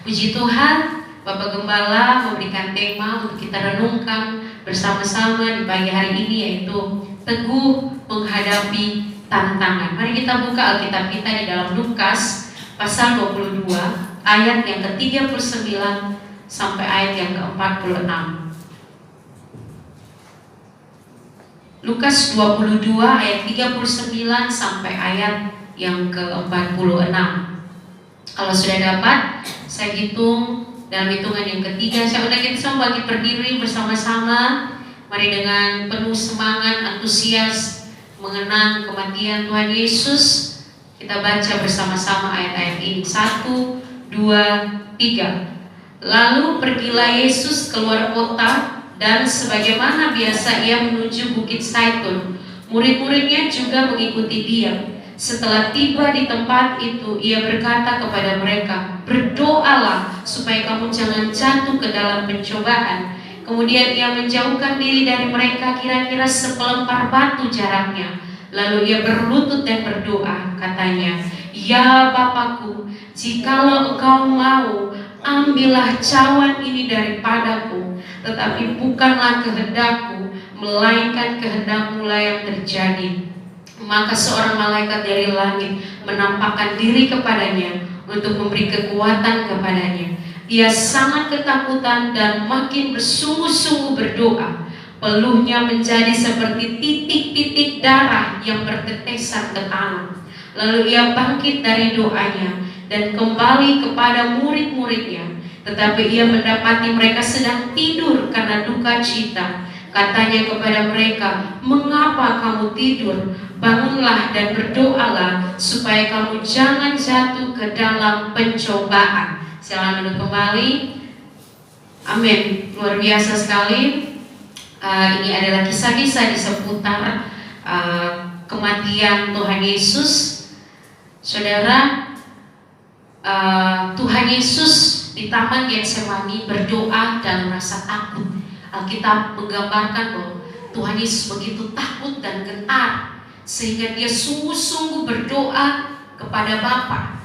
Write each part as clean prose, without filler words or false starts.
Puji Tuhan, Bapak Gembala memberikan tema untuk kita renungkan bersama-sama di pagi hari ini, yaitu teguh menghadapi tantangan. Mari kita buka Alkitab kita di dalam Lukas pasal 22 ayat yang ke-39 sampai ayat yang ke-46. Lukas 22 ayat 39 sampai ayat yang ke-46. Kalau sudah dapat, saya hitung dalam hitungan yang ketiga. Saya undang kita semua bagi berdiri bersama-sama. Mari dengan penuh semangat, antusias mengenang kematian Tuhan Yesus, kita baca bersama-sama ayat-ayat ini. 1, 2, 3. Lalu pergilah Yesus keluar kota, dan sebagaimana biasa ia menuju Bukit Zaitun. Murid-muridnya juga mengikuti dia. Setelah tiba di tempat itu, ia berkata kepada mereka, "Berdoalah supaya kamu jangan jatuh ke dalam pencobaan." Kemudian ia menjauhkan diri dari mereka kira-kira sepelempar batu jaraknya. Lalu ia berlutut dan berdoa, katanya, "Ya Bapakku, jikalau Engkau mau, ambillah cawan ini daripadaku, tetapi bukanlah kehendakku, melainkan kehendak-Mu lah yang terjadi." Maka seorang malaikat dari langit menampakkan diri kepadanya untuk memberi kekuatan kepadanya. Ia sangat ketakutan dan makin bersungguh-sungguh berdoa. Peluhnya menjadi seperti titik-titik darah yang bertetesan ke tanah. Lalu ia bangkit dari doanya dan kembali kepada murid-muridnya. Tetapi ia mendapati mereka sedang tidur karena duka cita. Katanya kepada mereka, "Mengapa kamu tidur? Bangunlah dan berdoalah supaya kamu jangan jatuh ke dalam pencobaan." Silakan duduk kembali. Amin. Luar biasa sekali. Ini adalah kisah-kisah di seputar kematian Tuhan Yesus. Saudara, Tuhan Yesus di Taman Getsemani berdoa dalam rasa takut. Alkitab menggambarkan bahwa Tuhan Yesus begitu takut dan gentar sehingga dia sungguh-sungguh berdoa kepada Bapa.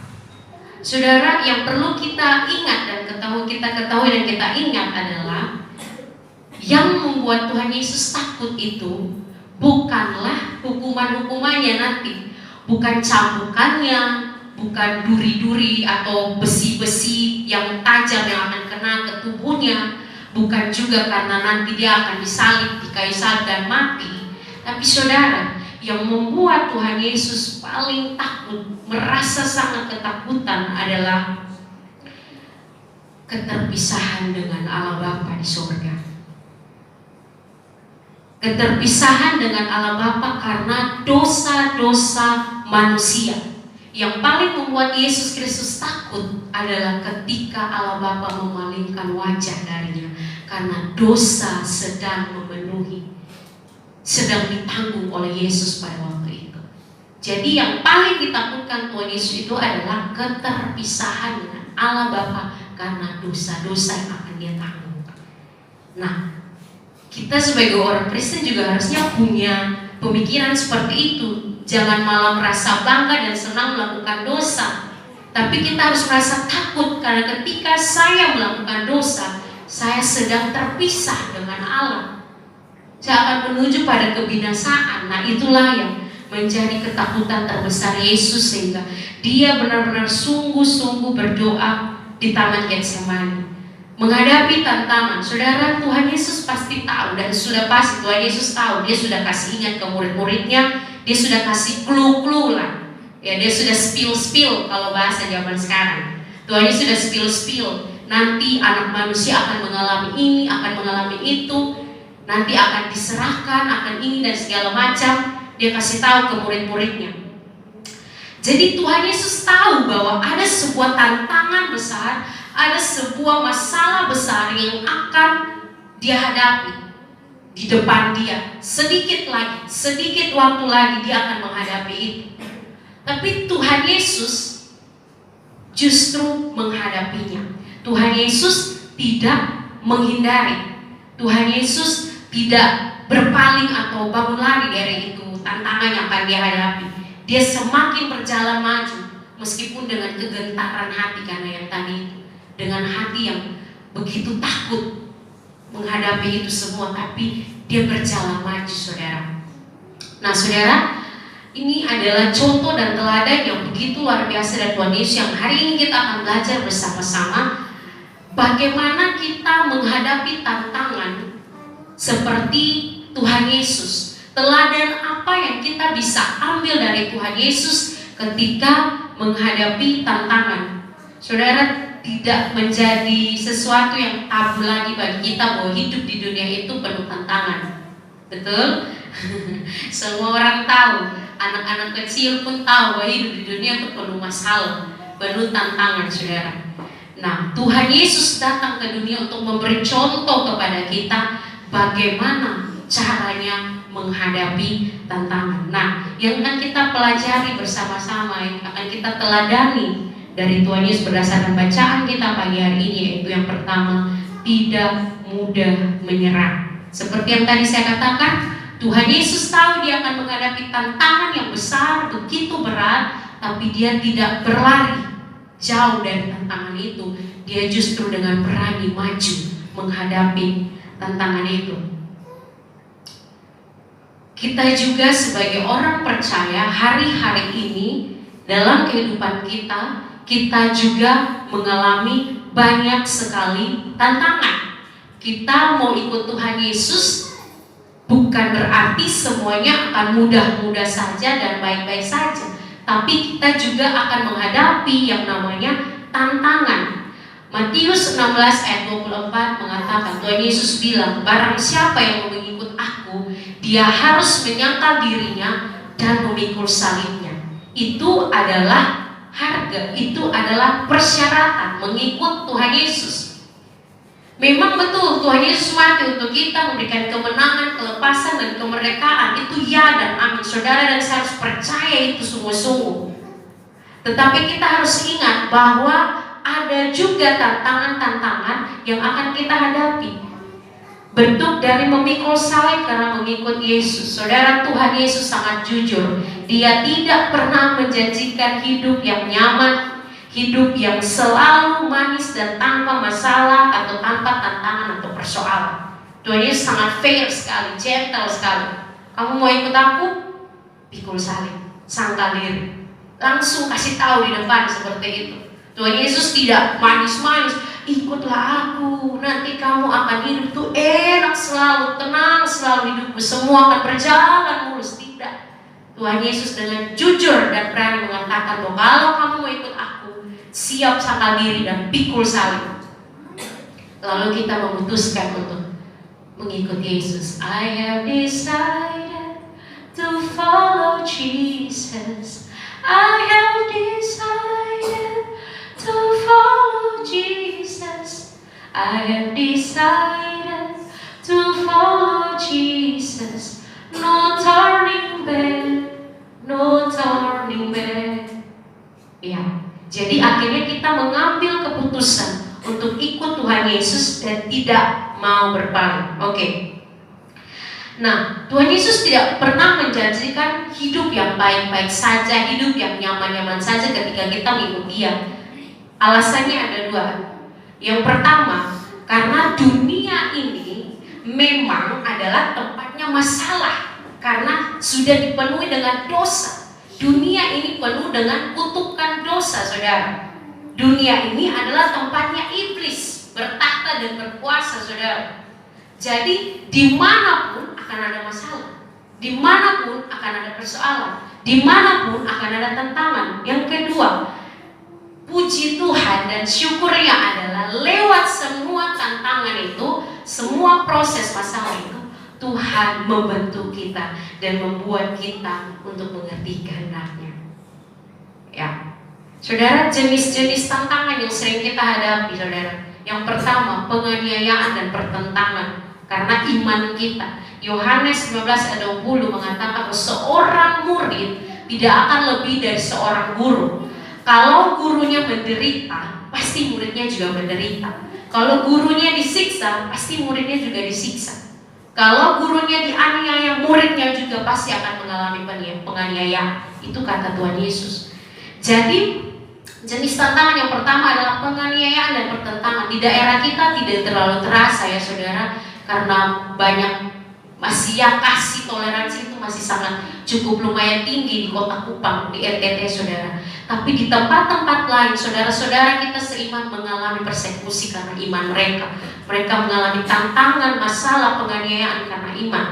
Saudara, yang perlu kita ingat dan kita ketahui dan kita ingat adalah yang membuat Tuhan Yesus takut itu bukanlah hukuman-hukumannya nanti, bukan cambukannya, bukan duri-duri atau besi-besi yang tajam yang akan kena ke tubuhnya, bukan juga karena nanti dia akan disalib di kayu salib dan mati. Tapi saudara, yang membuat Tuhan Yesus paling takut, merasa sangat ketakutan adalah keterpisahan dengan Allah Bapa di surga. Keterpisahan dengan Allah Bapa karena dosa-dosa manusia. Yang paling membuat Yesus Kristus takut adalah ketika Allah Bapa memalingkan wajah darinya, karena dosa sedang memenuhi, sedang ditanggung oleh Yesus pada waktu itu. Jadi yang paling ditakutkan Tuhan Yesus itu adalah keterpisahan dengan Allah Bapa karena dosa-dosa yang akan dia tanggung. Nah, kita sebagai orang Kristen juga harusnya punya pemikiran seperti itu. Jangan malah merasa bangga dan senang melakukan dosa, tapi kita harus merasa takut karena ketika saya melakukan dosa, saya sedang terpisah dengan Allah. Saya akan menuju pada kebinasaan. Nah, itulah yang menjadi ketakutan terbesar Yesus, sehingga dia benar-benar sungguh-sungguh berdoa di Taman Getsemani menghadapi tantangan. Saudara, Tuhan Yesus pasti tahu, dan sudah pasti Tuhan Yesus tahu. Dia sudah kasih ingat ke murid-muridnya, dia sudah kasih clue-clue lah. Ya, dia sudah spill kalau bahasa zaman sekarang. Tuhan Yesus sudah spill. Nanti anak manusia akan mengalami ini, akan mengalami itu, nanti akan diserahkan, akan ini dan segala macam. Dia kasih tahu ke murid-muridnya. Jadi Tuhan Yesus tahu bahwa ada sebuah tantangan besar, ada sebuah masalah besar yang akan dia hadapi di depan dia. Sedikit waktu lagi dia akan menghadapi itu. Tapi Tuhan Yesus justru menghadapinya. Tuhan Yesus tidak menghindari. Tuhan Yesus tidak berpaling atau bangun lari dari itu tantangan yang akan dia hadapi. Dia semakin berjalan maju meskipun dengan kegentaran hati karena yang tadi itu. dengan hati yang begitu takut menghadapi itu semua, tapi dia berjalan maju, saudara. Nah, saudara, ini adalah contoh dan teladan yang begitu luar biasa dari Tuhan Yesus yang hari ini kita akan belajar bersama-sama bagaimana kita menghadapi tantangan seperti Tuhan Yesus. Teladan apa yang kita bisa ambil dari Tuhan Yesus ketika menghadapi tantangan. Saudara, tidak menjadi sesuatu yang tabu lagi bagi kita bahwa hidup di dunia itu penuh tantangan. Betul? Semua orang tahu, anak-anak kecil pun tahu bahwa hidup di dunia itu penuh masalah, penuh tantangan, saudara. Nah, Tuhan Yesus datang ke dunia untuk memberi contoh kepada kita bagaimana caranya menghadapi tantangan. Nah, yang akan kita pelajari bersama-sama, yang akan kita teladani dari Tuhan Yesus berdasarkan bacaan kita pagi hari ini, yaitu yang pertama, tidak mudah menyerah. Seperti yang tadi saya katakan, Tuhan Yesus tahu dia akan menghadapi tantangan yang besar, begitu berat, tapi dia tidak berlari jauh dari tantangan itu. Dia justru dengan berani maju menghadapi tantangan itu. Kita juga sebagai orang percaya hari-hari ini dalam kehidupan kita, kita juga mengalami banyak sekali tantangan. Kita mau ikut Tuhan Yesus bukan berarti semuanya akan mudah-mudah saja dan baik-baik saja, tapi kita juga akan menghadapi yang namanya tantangan. Matius 16 ayat 24 mengatakan, Tuhan Yesus bilang, barang siapa yang mau mengikut aku, dia harus menyangkal dirinya dan memikul salibnya. Itu adalah harga, itu adalah persyaratan mengikut Tuhan Yesus. Memang betul Tuhan Yesus mati untuk kita, memberikan kemenangan, kelepasan dan kemerdekaan. Itu ya dan amin, saudara, dan saya harus percaya itu sungguh-sungguh. Tetapi kita harus ingat bahwa ada juga tantangan-tantangan yang akan kita hadapi. Bentuk dari memikul salib karena mengikut Yesus. Saudara, Tuhan Yesus sangat jujur. Dia tidak pernah menjanjikan hidup yang nyaman, hidup yang selalu manis dan tanpa masalah atau tanpa tantangan atau persoalan. Tuhan Yesus sangat fair sekali, gentle sekali. Kamu mau ikut aku? Pikul salib, sangkal diri. Langsung kasih tahu di depan seperti itu. Tuhan Yesus tidak manis-manis, ikutlah aku, nanti kamu akan hidup tuh enak selalu, tenang selalu, hidupmu semua akan berjalan mulus. Tidak. Tuhan Yesus dengan jujur dan berani mengatakan bahwa kalau kamu mau ikut aku, siap sangkal diri dan pikul salib. Lalu kita memutuskan untuk mengikut Yesus. I have decided to follow Jesus. I have decided to follow Jesus. I have decided to follow Jesus. No turning back, no turning back. Ya, jadi akhirnya kita mengambil keputusan untuk ikut Tuhan Yesus dan tidak mau berpaling. Oke. Nah, Tuhan Yesus tidak pernah menjanjikan hidup yang baik-baik saja, hidup yang nyaman-nyaman saja ketika kita mengikut Dia. Alasannya ada dua. Yang pertama, karena dunia ini memang adalah tempatnya masalah, karena sudah dipenuhi dengan dosa. Dunia ini penuh dengan kutukan dosa, saudara. Dunia ini adalah tempatnya iblis bertahta dan berkuasa, saudara. Jadi dimanapun akan ada masalah, dimanapun akan ada persoalan, dimanapun akan ada tantangan. Yang kedua, puji Tuhan dan syukurnya adalah lewat semua tantangan itu, semua proses masalah itu, Tuhan membentuk kita dan membuat kita untuk mengerti kehendak-Nya. Ya, saudara, jenis-jenis tantangan yang sering kita hadapi, saudara. Yang pertama, penganiayaan dan pertentangan karena iman kita. Yohanes 15 ayat 20 mengatakan bahwa seorang murid tidak akan lebih dari seorang guru. Kalau gurunya menderita, pasti muridnya juga menderita. Kalau gurunya disiksa, pasti muridnya juga disiksa. Kalau gurunya dianiaya, muridnya juga pasti akan mengalami penganiayaan. Itu kata Tuhan Yesus. Jadi Jenis tantangan yang pertama adalah penganiayaan dan pertentangan. Di daerah kita tidak terlalu terasa ya saudara, karena banyak masih yang kasih toleransi itu masih sangat cukup lumayan tinggi di Kota Kupang, di NTT saudara. Tapi di tempat-tempat lain saudara-saudara kita seiman mengalami persekusi karena iman mereka. Mereka mengalami tantangan, masalah, penganiayaan karena iman.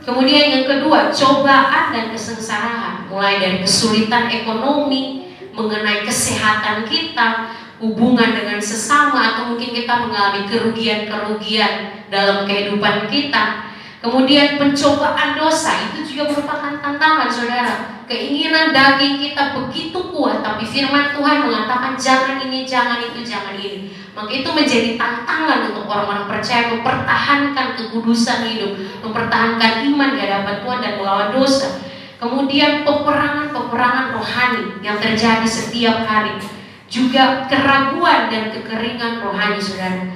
Kemudian yang kedua, cobaan dan kesengsaraan, mulai dari kesulitan ekonomi, mengenai kesehatan kita, hubungan dengan sesama, atau mungkin kita mengalami kerugian-kerugian dalam kehidupan kita. Kemudian pencobaan dosa itu juga merupakan tantangan saudara. Keinginan daging kita begitu kuat, tapi firman Tuhan mengatakan jangan ini, jangan itu, jangan ini. Maka itu menjadi tantangan untuk orang-orang percaya mempertahankan kekudusan hidup, mempertahankan iman di hadapan Tuhan dan melawan dosa. Kemudian peperangan rohani yang terjadi setiap hari, juga keraguan dan kekeringan rohani saudara.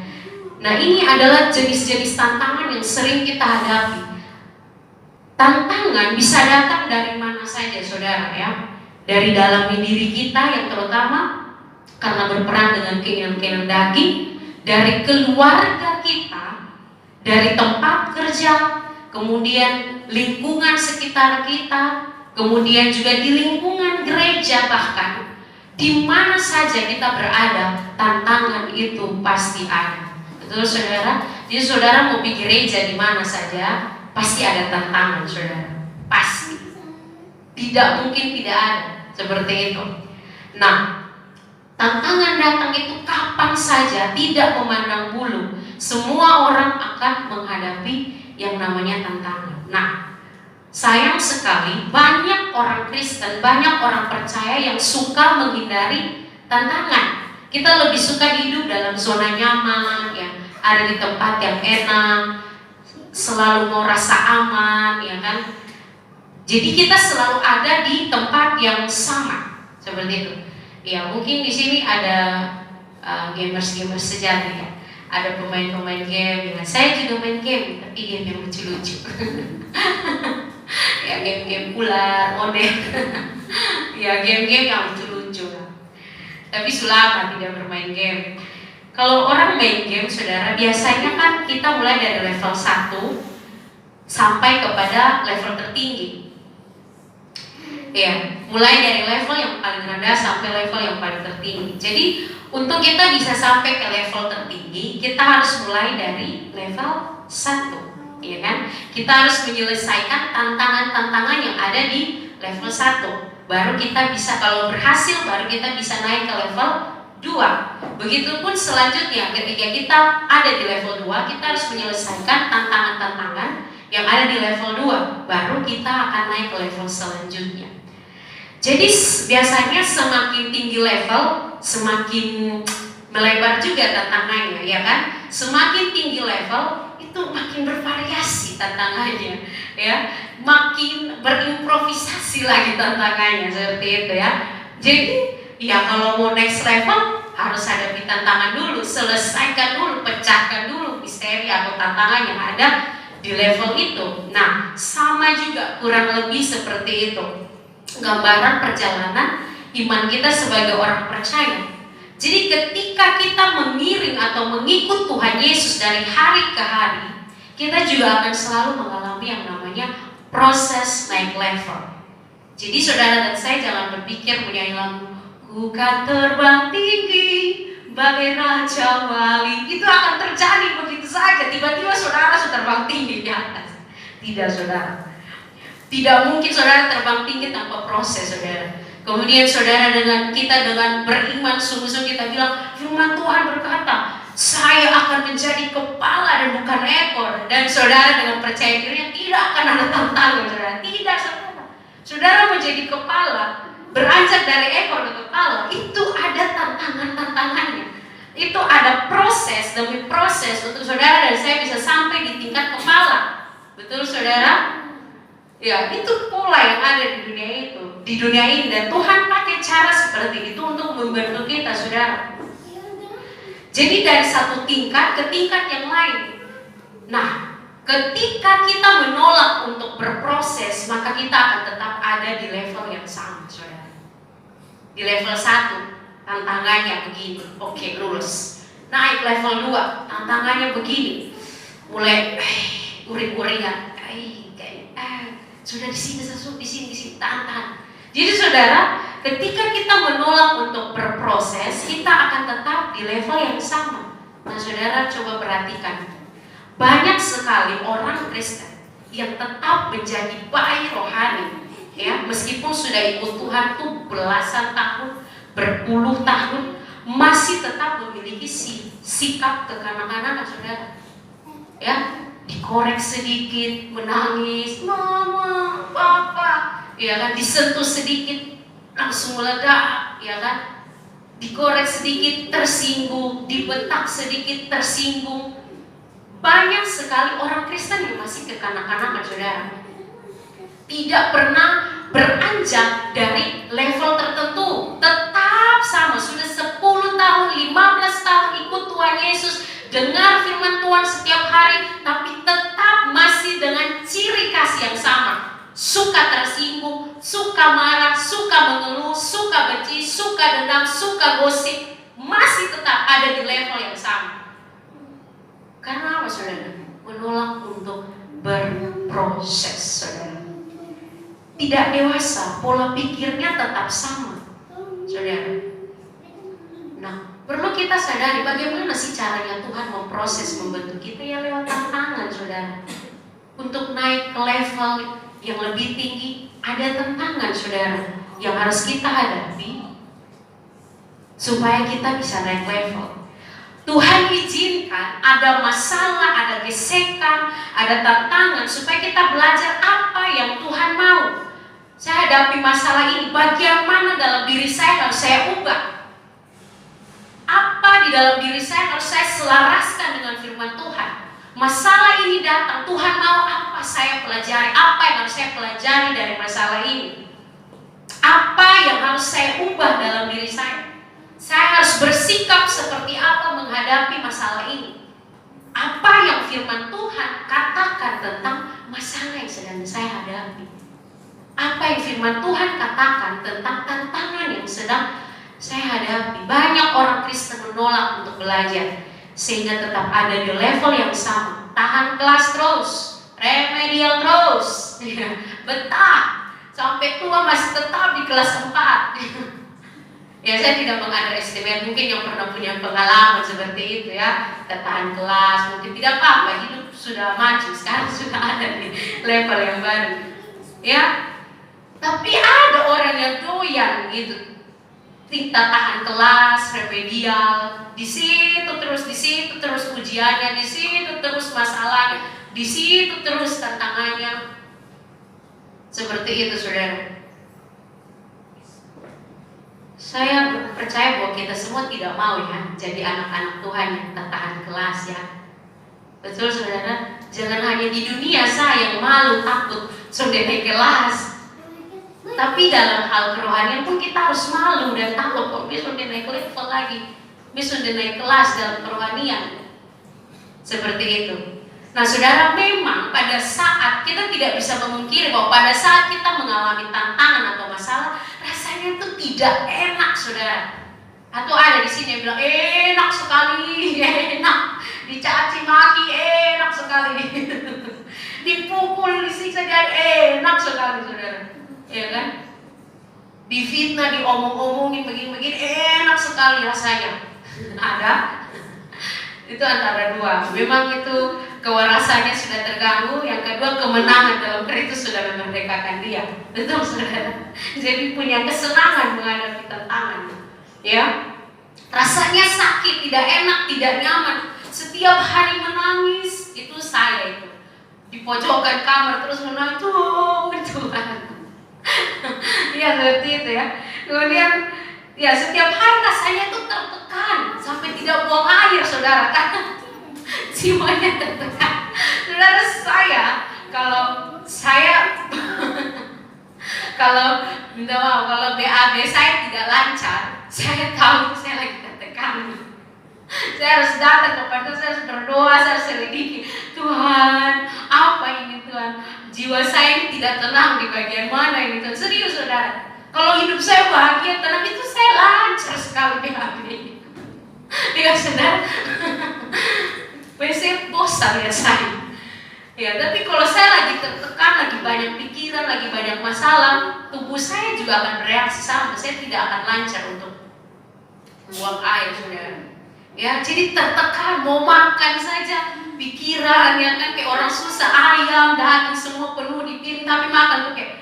Nah, ini adalah jenis-jenis tantangan yang sering kita hadapi. Tantangan bisa datang dari mana saja saudara ya. Dari dalam diri kita yang terutama karena berperang dengan keinginan-keinginan daging, dari keluarga kita, dari tempat kerja, kemudian lingkungan sekitar kita, kemudian juga di lingkungan gereja, bahkan di mana saja kita berada, tantangan itu pasti ada. Betul saudara? Jadi saudara mau pergi gereja di mana saja, pasti ada tantangan saudara. Pasti. Tidak mungkin tidak ada seperti itu. Nah, tantangan datang itu kapan saja, tidak memandang bulu. Semua orang akan menghadapi yang namanya tantangan. Nah, sayang sekali banyak orang Kristen, banyak orang percaya yang suka menghindari tantangan. Kita lebih suka hidup dalam zona nyaman, ya, ada di tempat yang enak, selalu mau rasa aman, ya kan? Jadi kita selalu ada di tempat yang sama, seperti itu. Ya, mungkin di sini ada gamers-gamers sejati ya. Ada pemain-pemain game, ya. Saya juga main game, tapi game yang lucu-lucu. Ya, game-game ular, odeh. Ya, game-game yang lucu-lucu. Tapi sudah lama tidak bermain game. Kalau orang main game, saudara, biasanya kan kita mulai dari level 1 sampai kepada level tertinggi. Ya, mulai dari level yang paling rendah sampai level yang paling tertinggi. Jadi untuk kita bisa sampai ke level tertinggi, kita harus mulai dari level 1, ya kan? Kita harus menyelesaikan tantangan-tantangan yang ada di level 1. Baru kita bisa, kalau berhasil, baru kita bisa naik ke level 2. Begitupun selanjutnya, ketika kita ada di level 2, kita harus menyelesaikan tantangan-tantangan yang ada di level 2. Baru kita akan naik ke level selanjutnya. Jadi biasanya semakin tinggi level, semakin melebar juga tantangannya, ya kan? Semakin tinggi level, itu makin bervariasi tantangannya, ya. Makin berimprovisasi lagi tantangannya, seperti itu ya. Jadi ya kalau mau next level harus hadapi tantangan dulu, selesaikan dulu, pecahkan dulu misteri atau tantangan yang ada di level itu. Nah, sama juga kurang lebih seperti itu gambaran perjalanan iman kita sebagai orang percaya. Jadi ketika kita mengiring atau mengikut Tuhan Yesus dari hari ke hari, kita juga akan selalu mengalami yang namanya proses naik level. Jadi saudara dan saya jangan berpikir menyanyi lagu "Ku kan terbang tinggi bagai raja wali", itu akan terjadi begitu saja. Tiba-tiba saudara sudah terbang tinggi di atas. Tidak saudara. Tidak mungkin saudara terbang tinggi tanpa proses saudara. Kemudian saudara dengan beriman sungguh-sungguh kita bilang, firman Tuhan berkata, saya akan menjadi kepala dan bukan ekor. Dan saudara dengan percaya diri yang tidak akan ada tantangan saudara. Tidak saudara. Saudara menjadi kepala, beranjak dari ekor ke kepala, itu ada tantangan-tantangannya. Itu ada proses demi proses untuk saudara dan saya bisa sampai di tingkat kepala. Betul saudara? Ya, itu pola yang ada di dunia itu, di dunia ini, dan Tuhan pakai cara seperti itu untuk membentuk kita, saudara. Jadi dari satu tingkat ke tingkat yang lain. Nah, ketika kita menolak untuk berproses, maka kita akan tetap ada di level yang sama, saudara. Di level 1. tantangannya begini, oke lulus. Naik level 2, tantangannya begini, mulai uring-uringan, sudah di sini sesuatu, di sini tahan. Jadi saudara, ketika kita menolak untuk berproses, kita akan tetap di level yang sama. Nah saudara coba perhatikan, banyak sekali orang Kristen yang tetap menjadi bayi rohani, ya, meskipun sudah ikut Tuhan tuh belasan tahun, berpuluh tahun, masih tetap memiliki sikap kekanak-kanakan saudara. Ya, dikorek sedikit, menangis, mama, papa, ya kan, disentuh sedikit langsung meledak, ya kan, dikorek sedikit tersinggung, dibentak sedikit tersinggung. Banyak sekali orang Kristen yang masih kekanak-kanakan saudara, tidak pernah beranjak dari level tertentu, tetap sama, sudah 10 tahun, 15 tahun ikut Tuhan Yesus, dengar firman Tuhan setiap hari, tapi tetap masih dengan ciri khas yang sama. Suka tersinggung, suka marah, suka mengeluh, suka benci, suka dendam, suka gosip, masih tetap ada di level yang sama. Karena apa saudara? Menolak untuk berproses saudara. Tidak dewasa, pola pikirnya tetap sama saudara. Nah, perlu kita sadari bagaimana sih caranya Tuhan memproses, membentuk kita, ya lewat tantangan saudara. Untuk naik ke level yang lebih tinggi, ada tantangan saudara yang harus kita hadapi supaya kita bisa naik level. Tuhan izinkan ada masalah, ada gesekan, ada tantangan supaya kita belajar apa yang Tuhan mau. Saya hadapi masalah ini, bagian mana dalam diri saya harus saya ubah? Apa di dalam diri saya harus saya selaraskan dengan firman Tuhan? Masalah ini datang, Tuhan mau apa saya pelajari? Apa yang harus saya pelajari dari masalah ini? Apa yang harus saya ubah dalam diri saya? Saya harus bersikap seperti apa menghadapi masalah ini? Apa yang firman Tuhan katakan tentang masalah yang sedang saya hadapi? Apa yang firman Tuhan katakan tentang tantangan yang sedang saya hadapi? Banyak orang Kristen menolak untuk belajar, sehingga tetap ada di level yang sama. Tahan kelas terus, remedial terus, betah sampai tua masih tetap di kelas 4. Ya, saya tidak mengunderestimate mungkin yang pernah punya pengalaman seperti itu ya, ketahan kelas, mungkin tidak apa-apa, hidup sudah maju, sekarang sudah ada di level yang baru. Ya, tapi ada orang yang doyan gitu, kita tahan kelas, remedial, di situ terus ujiannya, di situ terus masalahnya, di situ terus tantangannya. Seperti itu saudara. Saya percaya bahwa kita semua tidak mau ya jadi anak-anak Tuhan yang tahan kelas ya. Betul saudara? Jangan hanya di dunia saya yang malu, takut sudah naik kelas, tapi dalam hal kerohanian pun kita harus malu dan takut kok besok dia naik level lagi, besok dia naik kelas dalam kerohanian. Seperti itu. Nah saudara, memang pada saat kita tidak bisa memungkiri bahwa pada saat kita mengalami tantangan atau masalah, rasanya itu tidak enak saudara. Atau ada di sini yang bilang enak sekali, enak, dicaci maki enak sekali, dipukul, disiksa dia enak sekali saudara, ya kan? Difitnah, diomong-omongin begini-begini enak sekali rasanya. Ada? Itu antara dua. Memang itu kewarasannya sudah terganggu. Yang kedua, kemenangan dalam Kristus sudah memerdekakan dia. Betul saudara. Jadi punya kesenangan menghadapi tantangan. Ya, rasanya sakit, tidak enak, tidak nyaman. Setiap hari menangis. Itu saya itu di pojokan kamar terus menangis. Tuhan. Ya seperti itu ya. Kemudian ya setiap hari rasanya itu tertekan sampai tidak buang air saudara, karena jiwanya tertekan. Saudara, kalau minta maaf, kalau BAB saya tidak lancar, saya tahu saya lagi tertekan. Saya harus datang kepada Tuhan, saya harus berdoa, saya harus selidiki, Tuhan apa ini Tuhan, jiwa saya ini tidak tenang di bagian mana ini Tuhan. Serius saudara, Kalau hidup saya bahagia, tenang, itu saya lancar sekali PHP. Ya saudara, saya bosan ya saya. Ya, tapi kalau saya lagi tertekan, lagi banyak pikiran, lagi banyak masalah, tubuh saya juga akan bereaksi sama. Saya tidak akan lancar untuk buang air, saudara. Ya, jadi tertekan, mau makan saja, pikiran yang kan kayak orang susah, ayam, daging semua penuh di piring, tapi makan tuh kayak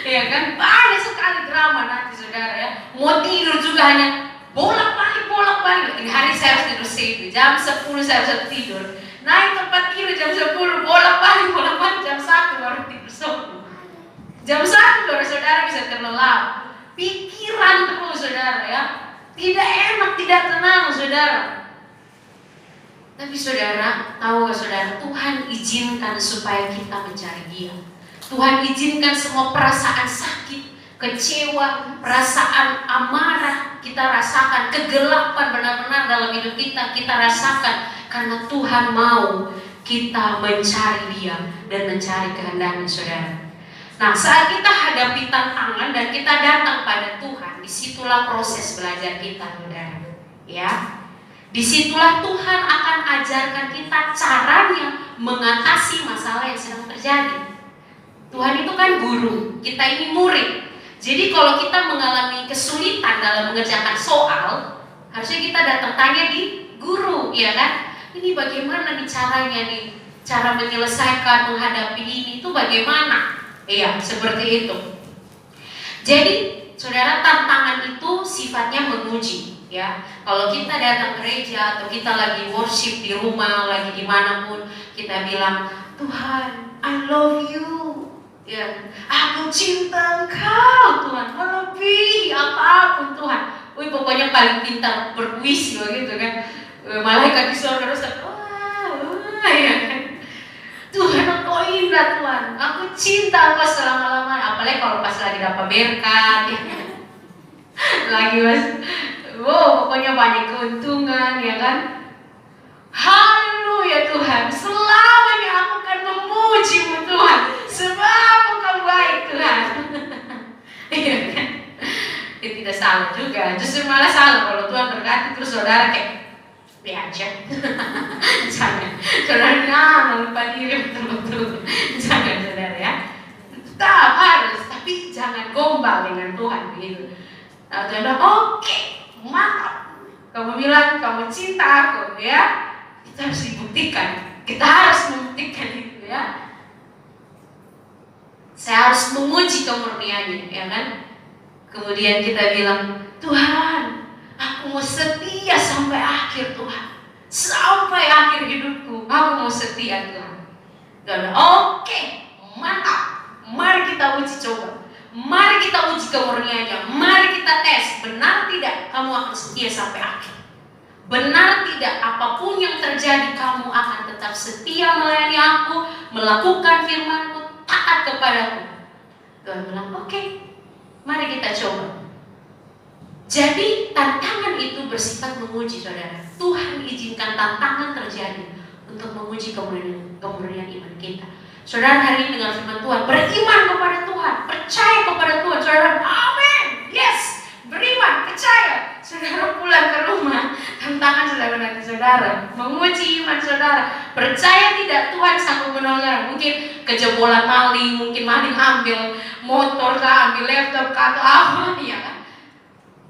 ya kan, banyak sekali drama nanti saudara ya. Mau tidur juga hanya bolak-balik. Ini hari saya harus tidur safe, jam 10 saya harus tidur. Naik tempat tidur jam 10, bolak-balik jam 1 baru tidur semua. Jam 1 baru saudara bisa terlelap. Pikiran terus saudara ya. Tidak enak, tidak tenang saudara. Tapi saudara, tahu gak saudara, Tuhan izinkan supaya kita mencari Dia. Tuhan izinkan semua perasaan sakit, kecewa, perasaan amarah kita rasakan, kegelapan benar-benar dalam hidup kita rasakan, karena Tuhan mau kita mencari Dia dan mencari kehendaknya saudara. Nah, saat kita hadapi tantangan dan kita datang pada Tuhan, disitulah proses belajar kita saudara. Ya, disitulah Tuhan akan ajarkan kita caranya mengatasi masalah yang sedang terjadi. Tuhan itu kan guru, kita ini murid. Jadi kalau kita mengalami kesulitan dalam mengerjakan soal, harusnya kita datang tanya di guru, ya kan? Ini bagaimana nih caranya nih, cara menyelesaikan, menghadapi ini itu bagaimana? Iya, seperti itu. Jadi, saudara, tantangan itu sifatnya menguji, ya. Kalau kita datang gereja atau kita lagi worship di rumah, lagi dimanapun, kita bilang, Tuhan, I love you. Ya, aku cinta Engkau Tuhan, melebihi apapun Tuhan. Wih, pokoknya paling pintar berpuisi begitu kan. Malaikat di surga terus, ya kan. Tuhan, Engkau indah Tuhan, aku cinta Engkau selama-lamanya. Apalagi kalau pas lagi dapat berkat, ya kan? Lagi mas, wow, pokoknya banyak keuntungan, ya kan. Haleluya Tuhan, selamanya aku akan memuji-Mu Tuhan, sebab Engkau baik Tuhan. Iya kan? Itu tidak salah juga, justru malah salah kalau Tuhan berkati terus saudara kayak aja. Jangan, saudara jangan lupa diri betul-betul. Jangan saudara ya. Tetap harus, tapi jangan gombal dengan Tuhan begitu. Nah, Tuhan bilang, oke, mantap. Kamu bilang kamu cinta aku, ya. Kita harus dibuktikan. Kita harus membuktikan itu, ya. Saya harus memuji kemurniannya, ya kan? Kemudian kita bilang, Tuhan, aku mau setia sampai akhir Tuhan. Sampai akhir hidupku, aku mau setia Tuhan. Dan oke, mantap. Mari kita uji coba. Mari kita uji kemurniannya. Mari kita tes, benar tidak kamu akan setia sampai akhir. Benar tidak apapun yang terjadi kamu akan tetap setia melayani aku, melakukan firman-Mu, taat kepadaku. Tuhan bilang, oke, mari kita coba. Jadi tantangan itu bersifat menguji saudara. Tuhan izinkan tantangan terjadi untuk menguji kemurnian iman kita. Saudara hari ini dengar firman Tuhan, beriman kepada Tuhan, percaya kepada Tuhan. Saudara, amin, yes, beriman, percaya. Saudara pulang ke rumah, tantangan sudah menanti saudara, menguji iman saudara. Percaya tidak Tuhan sanggup menolong saudara. Mungkin kejebolan maling, mungkin maling ambil motor kah, ambil laptop kah, atau apa, ya kan?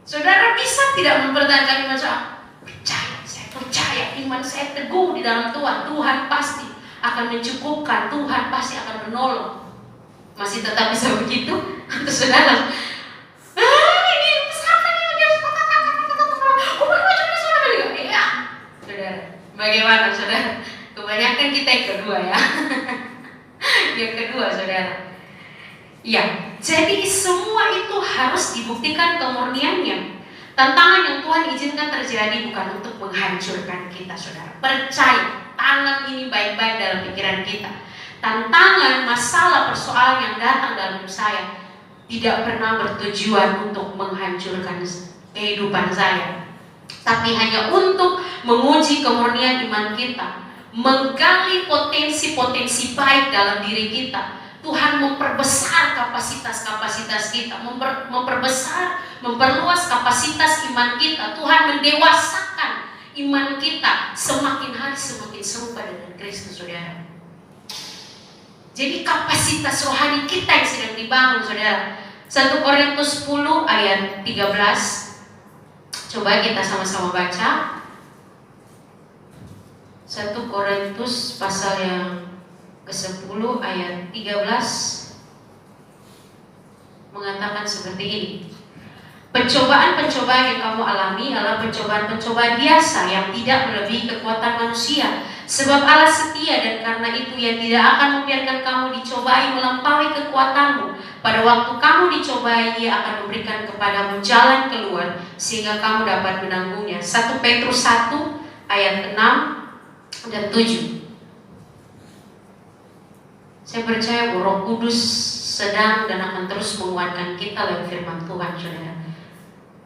Saudara bisa tidak mempertahankan iman saudara? Percaya, saya percaya iman saya teguh di dalam Tuhan. Tuhan pasti akan mencukupkan, Tuhan pasti akan menolong. Masih tetap bisa begitu? Atau saudara, ini pesantren ini ya, saudara. Bagaimana saudara? Kebanyakan kita yang kedua ya. Yang kedua saudara. Ya, jadi semua itu harus dibuktikan kemurniannya. Tantangan yang Tuhan izinkan terjadi bukan untuk menghancurkan kita saudara. Percaya, tanam ini baik-baik dalam pikiran kita. Tantangan, masalah, persoalan yang datang dalam hidup saya tidak pernah bertujuan untuk menghancurkan kehidupan saya, tapi hanya untuk menguji kemurnian iman kita, menggali potensi-potensi baik dalam diri kita. Tuhan memperbesar kapasitas-kapasitas kita, memperluas kapasitas iman kita. Tuhan mendewasakan iman kita, semakin hari semakin serupa dengan Kristus, saudara. Jadi kapasitas rohani kita yang sedang dibangun, saudara. 1 Korintus 10 ayat 13. Coba kita sama-sama baca. 1 Korintus pasal yang ke-10 ayat 13 mengatakan seperti ini. Pencobaan-pencobaan yang kamu alami adalah pencobaan-pencobaan biasa yang tidak melebihi kekuatan manusia. Sebab Allah setia, dan karena itu Ia tidak akan membiarkan kamu dicobai melampaui kekuatanmu. Pada waktu kamu dicobai, Ia akan memberikan kepadamu jalan keluar sehingga kamu dapat menanggungnya. 1 Petrus 1 ayat 6 dan 7. Saya percaya bahwa Roh Kudus sedang dan akan terus menguatkan kita lewat firman Tuhan, saudara.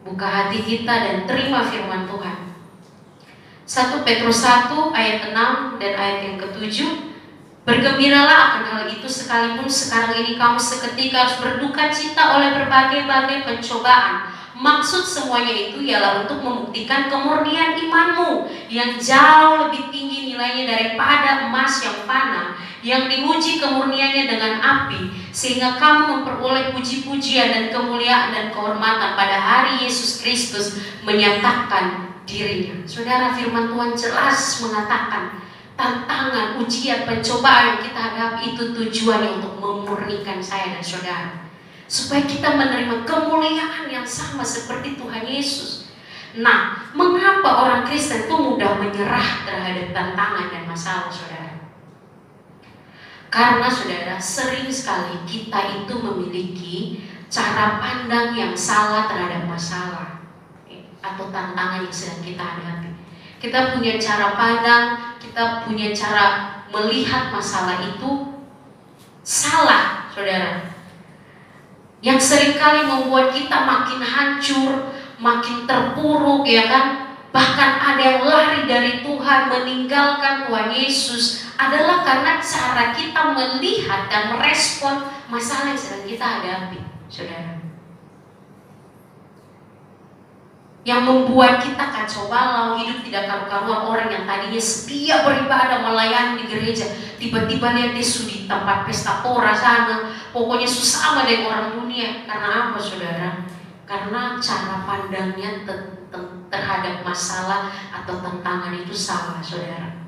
Buka hati kita dan terima firman Tuhan. 1 Petrus 1 ayat 6 dan ayat yang ke-7. Bergembiralah akan hal itu sekalipun sekarang ini kamu seketika harus berduka cita oleh berbagai-bagai pencobaan. Maksud semuanya itu ialah untuk membuktikan kemurnian imanmu yang jauh lebih tinggi nilainya daripada emas yang fana, yang diuji kemurniannya dengan api, sehingga kamu memperoleh puji-pujian dan kemuliaan dan kehormatan pada hari Yesus Kristus menyatakan dirinya. Saudara, firman Tuhan jelas mengatakan tantangan, ujian, pencobaan yang kita hadapi itu tujuannya untuk memurnikan saya dan saudara, supaya kita menerima kemuliaan yang sama seperti Tuhan Yesus. Nah, mengapa orang Kristen itu mudah menyerah terhadap tantangan dan masalah, saudara? Karena saudara, sering sekali kita itu memiliki cara pandang yang salah terhadap masalah atau tantangan yang sedang kita hadapi. Kita punya cara pandang, kita punya cara melihat masalah itu salah, saudara. Yang seringkali membuat kita makin hancur, makin terpuruk, ya kan? Bahkan ada yang lari dari Tuhan, meninggalkan Tuhan Yesus, adalah karena cara kita melihat dan merespon masalah yang sedang kita hadapi, saudara. Yang membuat kita kacau balau, hidup tidak karu-karuan. Orang yang tadinya setia beribadah, melayani di gereja, tiba-tiba lihat dia sudi tempat pesta pora sana, pokoknya susah sama dengan orang dunia. Karena apa, saudara? Karena cara pandangnya terhadap masalah atau tantangan itu salah, saudara.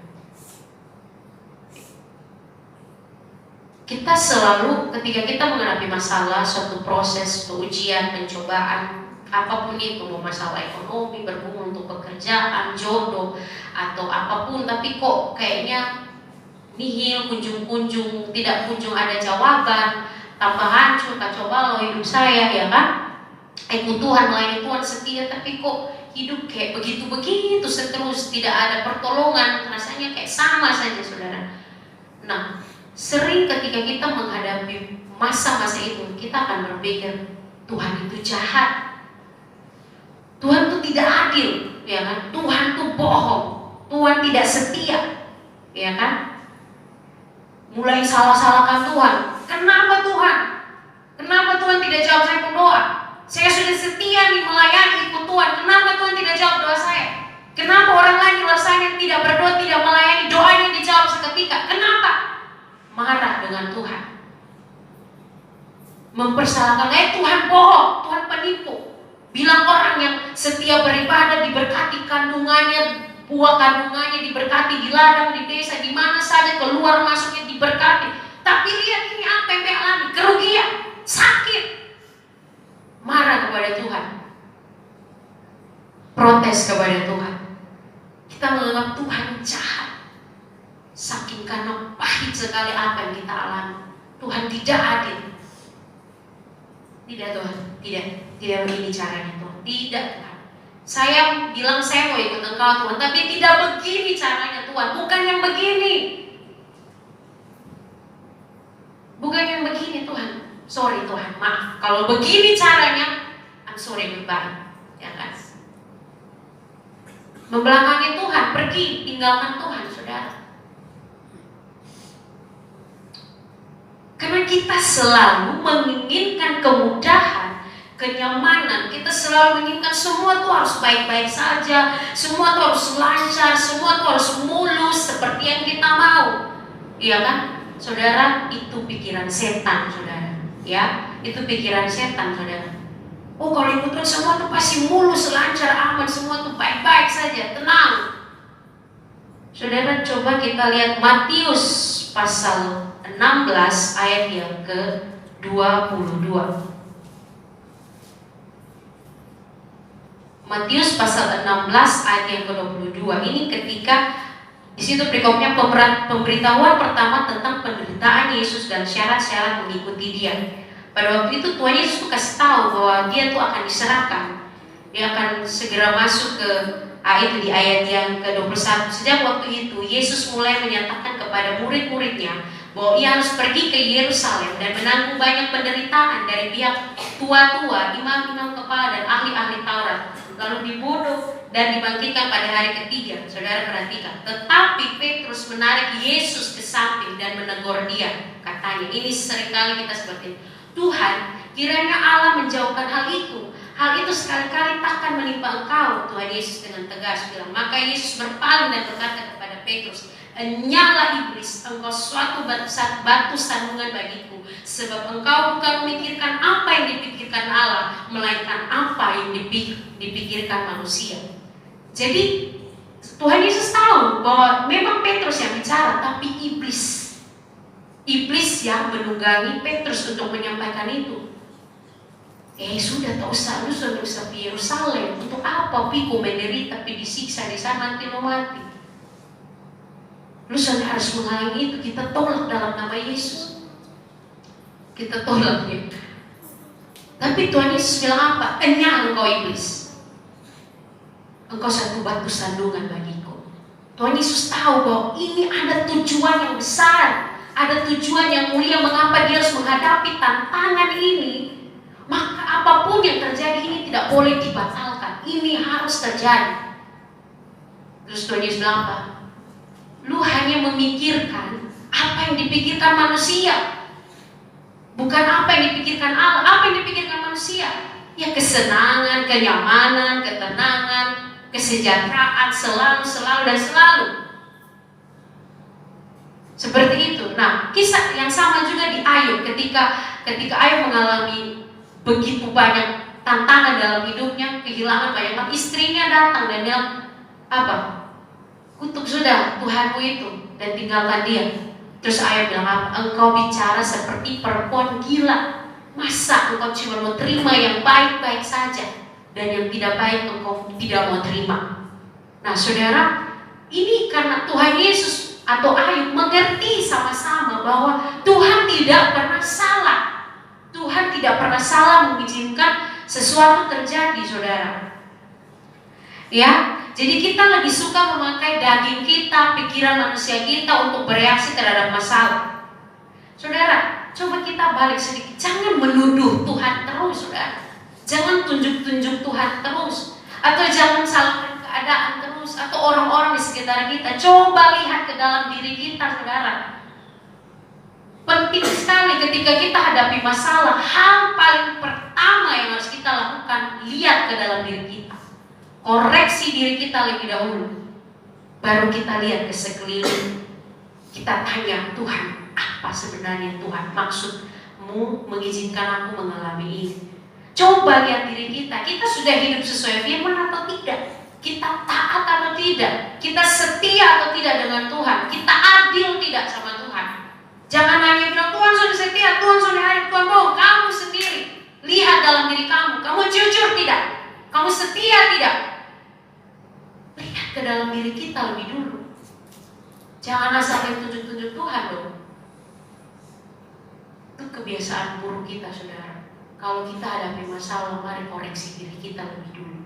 Kita selalu ketika kita menghadapi masalah, suatu proses, ujian, pencobaan, apapun itu, mau masalah ekonomi, bergumul untuk pekerjaan, jodoh, atau apapun, tapi kok kayaknya nihil, kunjung-kunjung, tidak kunjung ada jawaban, tambah hancur, kacau balau hidup saya, ya kan? Ikut Tuhan, melayani Tuhan setia, tapi kok hidup kayak begitu-begitu seterus, tidak ada pertolongan, rasanya kayak sama saja, saudara. Nah, sering ketika kita menghadapi masa-masa itu, kita akan berpikir Tuhan itu jahat, Tuhan itu tidak adil, ya kan? Tuhan itu bohong, Tuhan tidak setia, ya kan? Mulai salah-salahkan Tuhan. Kenapa Tuhan? Kenapa Tuhan tidak jawab saya berdoa? Saya sudah setia nih melayani ikut Tuhan. Kenapa Tuhan tidak jawab doa saya? Kenapa orang lain di luar sana yang tidak berdoa, tidak melayani, doanya dijawab seketika? Kenapa? Marah dengan Tuhan, mempersalahkan, Tuhan bohong, Tuhan penipu. Bilang orang yang setia beribadah diberkati kandungannya, buah kandungannya diberkati di ladang, di desa, di mana saja keluar masuknya diberkati. Tapi lihat ini apa yang dia alami, kerugian, sakit. Marah kepada Tuhan, protes kepada Tuhan. Kita menganggap Tuhan jahat, saking karena pahit sekali apa yang kita alami. Tuhan tidak adil. Tidak Tuhan, tidak begini caranya Tuhan. Tidak Tuhan. Saya bilang saya mau ikut Engkau Tuhan, tapi tidak begini caranya Tuhan. Bukan yang begini. Bukan yang begini Tuhan. Sorry Tuhan, maaf. Kalau begini caranya, I'm sorry, goodbye. Ya kan? Membelakangi Tuhan, pergi, tinggalkan Tuhan, saudara. Karena kita selalu menginginkan kemudahan, kenyamanan. Kita selalu menginginkan semua tuh harus baik-baik saja, semua tuh harus lancar, semua tuh harus mulus seperti yang kita mau. Iya kan? Saudara, itu pikiran setan, saudara. Ya, itu pikiran setan, saudara. Oh, kalau ikut Tuhan semua tuh pasti mulus, lancar, aman, semua tuh baik-baik saja, tenang. Saudara, coba kita lihat Matius pasal 16 ayat yang ke-22. Matius pasal 16 ayat yang ke-22. Ini ketika di situ berikutnya pemberitahuan pertama tentang penderitaan Yesus dan syarat-syarat mengikuti Dia. Pada waktu itu Tuhan Yesus kasih tahu bahwa Dia tuh akan diserahkan. Dia akan segera masuk ke di ayat yang ke-21. Sejak waktu itu Yesus mulai menyatakan kepada murid-muridnya bahwa Ia harus pergi ke Yerusalem dan menanggung banyak penderitaan dari pihak tua-tua, imam-imam kepala dan ahli-ahli Taurat, lalu dibunuh dan dibangkitkan pada hari ketiga. Saudara perhatikan. Tetapi Petrus menarik Yesus ke samping dan menegur Dia. Katanya, ini seringkali kita seperti ini. Tuhan, kiranya Allah menjauhkan hal itu. Hal itu sekali-kali takkan menimpa engkau. Tuhan Yesus dengan tegas bilang. Maka Yesus berpaling dan berkata kepada Petrus, "Enyahlah iblis, engkau suatu batu sandungan bagiku, sebab engkau bukan memikirkan apa yang dipikirkan Allah, melainkan apa yang dipikirkan manusia." Jadi Tuhan Yesus tahu bahwa memang Petrus yang bicara, tapi iblis yang menunggangi Petrus untuk menyampaikan itu. Sudah tak usah, lu sudah usah ke Yerusalem. Untuk apa piku menderita tapi disiksa di sana nanti lo mati? Lu sudah harus menghalangi itu. Kita tolak dalam nama Yesus. Kita tolak dia. Tapi Tuhan Yesus bilang apa? Enyah engkau iblis. Engkau satu batu sandungan bagiku. Tuhan Yesus tahu bahwa ini ada tujuan yang besar, ada tujuan yang mulia mengapa Dia harus menghadapi tantangan ini. Maka apapun yang terjadi ini tidak boleh dibatalkan. Ini harus terjadi. Terus Tuhan Yesus bilang apa? Lu hanya memikirkan apa yang dipikirkan manusia, bukan apa yang dipikirkan Allah. Apa yang dipikirkan manusia? Ya kesenangan, kenyamanan, ketenangan, kesejahteraan selalu dan selalu. Seperti itu. Nah, kisah yang sama juga di Ayub. Ketika Ayub mengalami begitu banyak tantangan dalam hidupnya, kehilangan banyak, istrinya datang dan bilang apa? Kutuk sudah Tuhanmu itu dan tinggalkan dia. Terus Ayub bilang apa? Engkau bicara seperti perempuan gila. Masa engkau cuma mau terima yang baik-baik saja, dan yang tidak baik engkau tidak mau terima? Nah saudara, ini karena Tuhan Yesus atau Ayub mengerti sama-sama bahwa Tuhan tidak pernah salah. Tuhan tidak pernah salah mengizinkan sesuatu terjadi, saudara. Ya, jadi kita lebih suka memakai daging kita, pikiran manusia kita untuk bereaksi terhadap masalah. Saudara, coba kita balik sedikit. Jangan menuduh Tuhan terus, saudara. Jangan tunjuk-tunjuk Tuhan terus, atau jangan salahkan keadaan terus, atau orang-orang di sekitar kita. Coba lihat ke dalam diri kita, saudara. Penting sekali ketika kita hadapi masalah, hal paling pertama yang harus kita lakukan, lihat ke dalam diri kita. Koreksi diri kita lebih dahulu, baru kita lihat ke sekeliling. Kita tanya, Tuhan, apa sebenarnya Tuhan maksudmu mengizinkan aku mengalami ini? Coba lihat diri kita. Kita sudah hidup sesuai firman atau tidak? Kita taat atau tidak? Kita setia atau tidak dengan Tuhan? Kita adil tidak sama Tuhan? Jangan hanya bilang Tuhan sudah setia, Tuhan sudah adil, Tuhan bohong. Kamu sendiri lihat dalam diri kamu. Kamu jujur tidak? Kamu setia tidak? Lihat ke dalam diri kita lebih dulu. Jangan asal tunjuk-tunjuk Tuhan dong. Itu kebiasaan buruk kita, saudara. Kalau kita hadapi masalah, mari koreksi diri kita lebih dulu.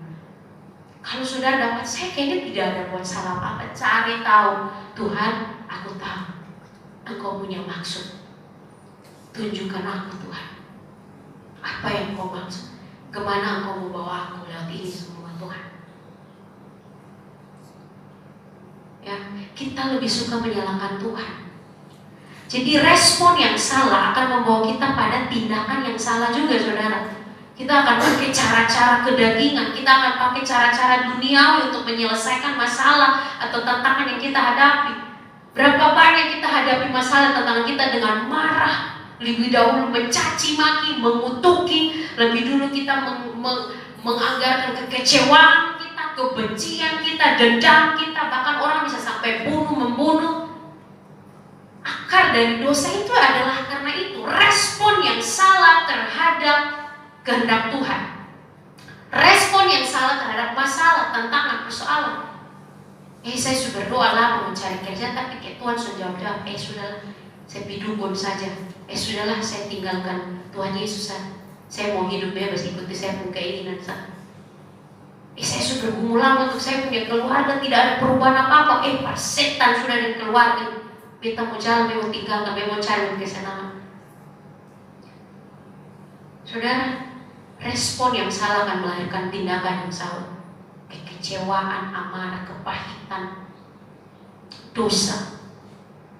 Kalau saudara dapat, saya kayaknya tidak ada buat salah apa, cari tahu. Tuhan, aku tahu Engkau punya maksud. Tunjukkan aku, Tuhan. Apa yang Engkau maksud? Kemana Engkau mau bawa aku lewat ini semua, Tuhan? Ya, kita lebih suka menyalahkan Tuhan. Jadi respon yang salah akan membawa kita pada tindakan yang salah juga, saudara. Kita akan pakai cara-cara kedagingan, kita akan pakai cara-cara duniawi untuk menyelesaikan masalah atau tantangan yang kita hadapi. Berapa banyak kita hadapi masalah tantangan kita dengan marah, lebih dahulu mencaci maki, mengutuki, lebih dulu kita menganggarkan kekecewaan kita, kebencian kita, dendam kita, bahkan orang bisa sampai membunuh. Akar dari dosa itu adalah karena itu, respon yang salah terhadap kehendak Tuhan, respon yang salah terhadap masalah, tantangan, persoalan. Saya sudah berdoa lama mencari kerja, tapi kayak Tuhan sudah jawab, sudahlah, saya dukun saja. Sudahlah, saya tinggalkan Tuhan Yesus. Saya mau hidup bebas, ikuti saya punya keinginan saya. Saya sudah bergumul lama untuk saya punya keluarga, tidak ada perubahan apa-apa. Setan sudah ada keluarga. Beta mau jalan, mau tinggalkan, mau cari kesenangan. Saudara, respon yang salah akan melahirkan tindakan yang salah. Kekecewaan, amarah, kepahitan, dosa.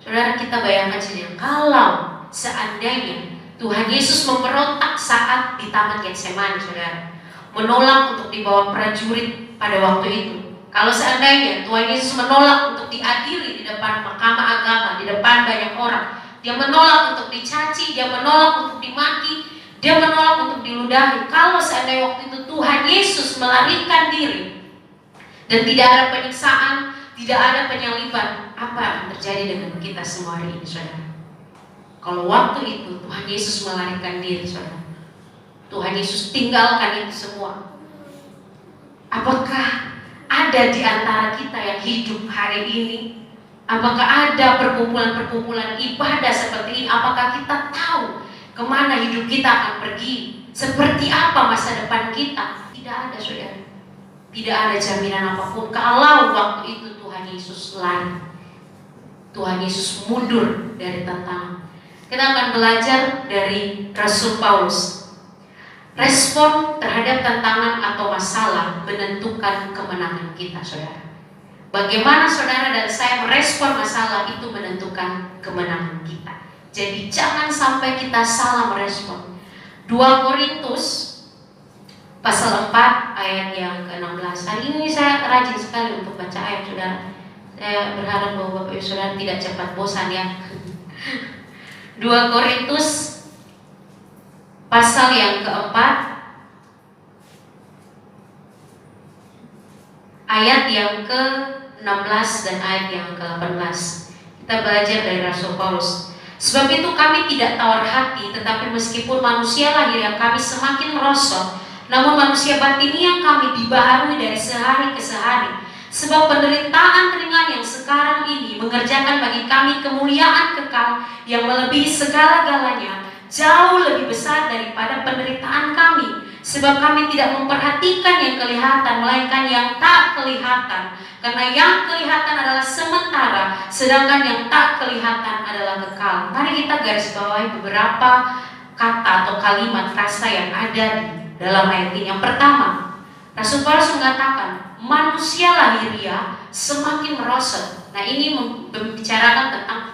Saudara, kita bayangkan saja, kalau seandainya Tuhan Yesus memberontak saat di Taman Getsemani, saudara, menolak untuk dibawa prajurit pada waktu itu. Kalau seandainya Tuhan Yesus menolak untuk diadili di depan mahkamah agama, di depan banyak orang, dia menolak untuk dicaci, dia menolak untuk dimaki, dia menolak untuk diludahi. Kalau seandainya waktu itu Tuhan Yesus melarikan diri dan tidak ada penyiksaan, tidak ada penyaliban, apa akan terjadi dengan kita semua hari ini, saudara? Kalau waktu itu Tuhan Yesus melarikan diri, saudara, Tuhan Yesus tinggalkan itu semua, apakah ada di antara kita yang hidup hari ini? Apakah ada perkumpulan-perkumpulan ibadah seperti ini? Apakah kita tahu kemana hidup kita akan pergi? Seperti apa masa depan kita? Tidak ada, saudara. Tidak ada jaminan apapun. Kalau waktu itu Tuhan Yesus lari, Tuhan Yesus mundur dari tantangan. Kita akan belajar dari Rasul Paulus. Respon terhadap tantangan atau masalah menentukan kemenangan kita, saudara. Bagaimana saudara dan saya merespon masalah itu menentukan kemenangan kita. Jadi jangan sampai kita salah merespon. 2 Korintus pasal 4 ayat yang ke-16. Hari ini saya rajin sekali untuk baca ayat, saudara. Saya berharap bahwa Bapak Ibu saudara tidak cepat bosan ya. 2 Korintus pasal yang keempat ayat yang ke-16 dan ayat yang ke-18. Kita belajar dari Rasul Paulus. Sebab itu kami tidak tawar hati, tetapi meskipun manusia lahir yang kami semakin merosot, namun manusia batiniah kami dibaharui dari sehari ke sehari. Sebab penderitaan ringan yang sekarang ini mengerjakan bagi kami kemuliaan kekal yang melebihi segala-galanya, jauh lebih besar daripada penderitaan kami. Sebab kami tidak memperhatikan yang kelihatan, melainkan yang tak kelihatan. Karena yang kelihatan adalah sementara, sedangkan yang tak kelihatan adalah kekal. Mari kita garis bawahi beberapa kata atau kalimat frasa yang ada di dalam ayat ini. Yang pertama, Rasul Paulus mengatakan manusia lahiriah semakin merosot. Nah, ini membicarakan tentang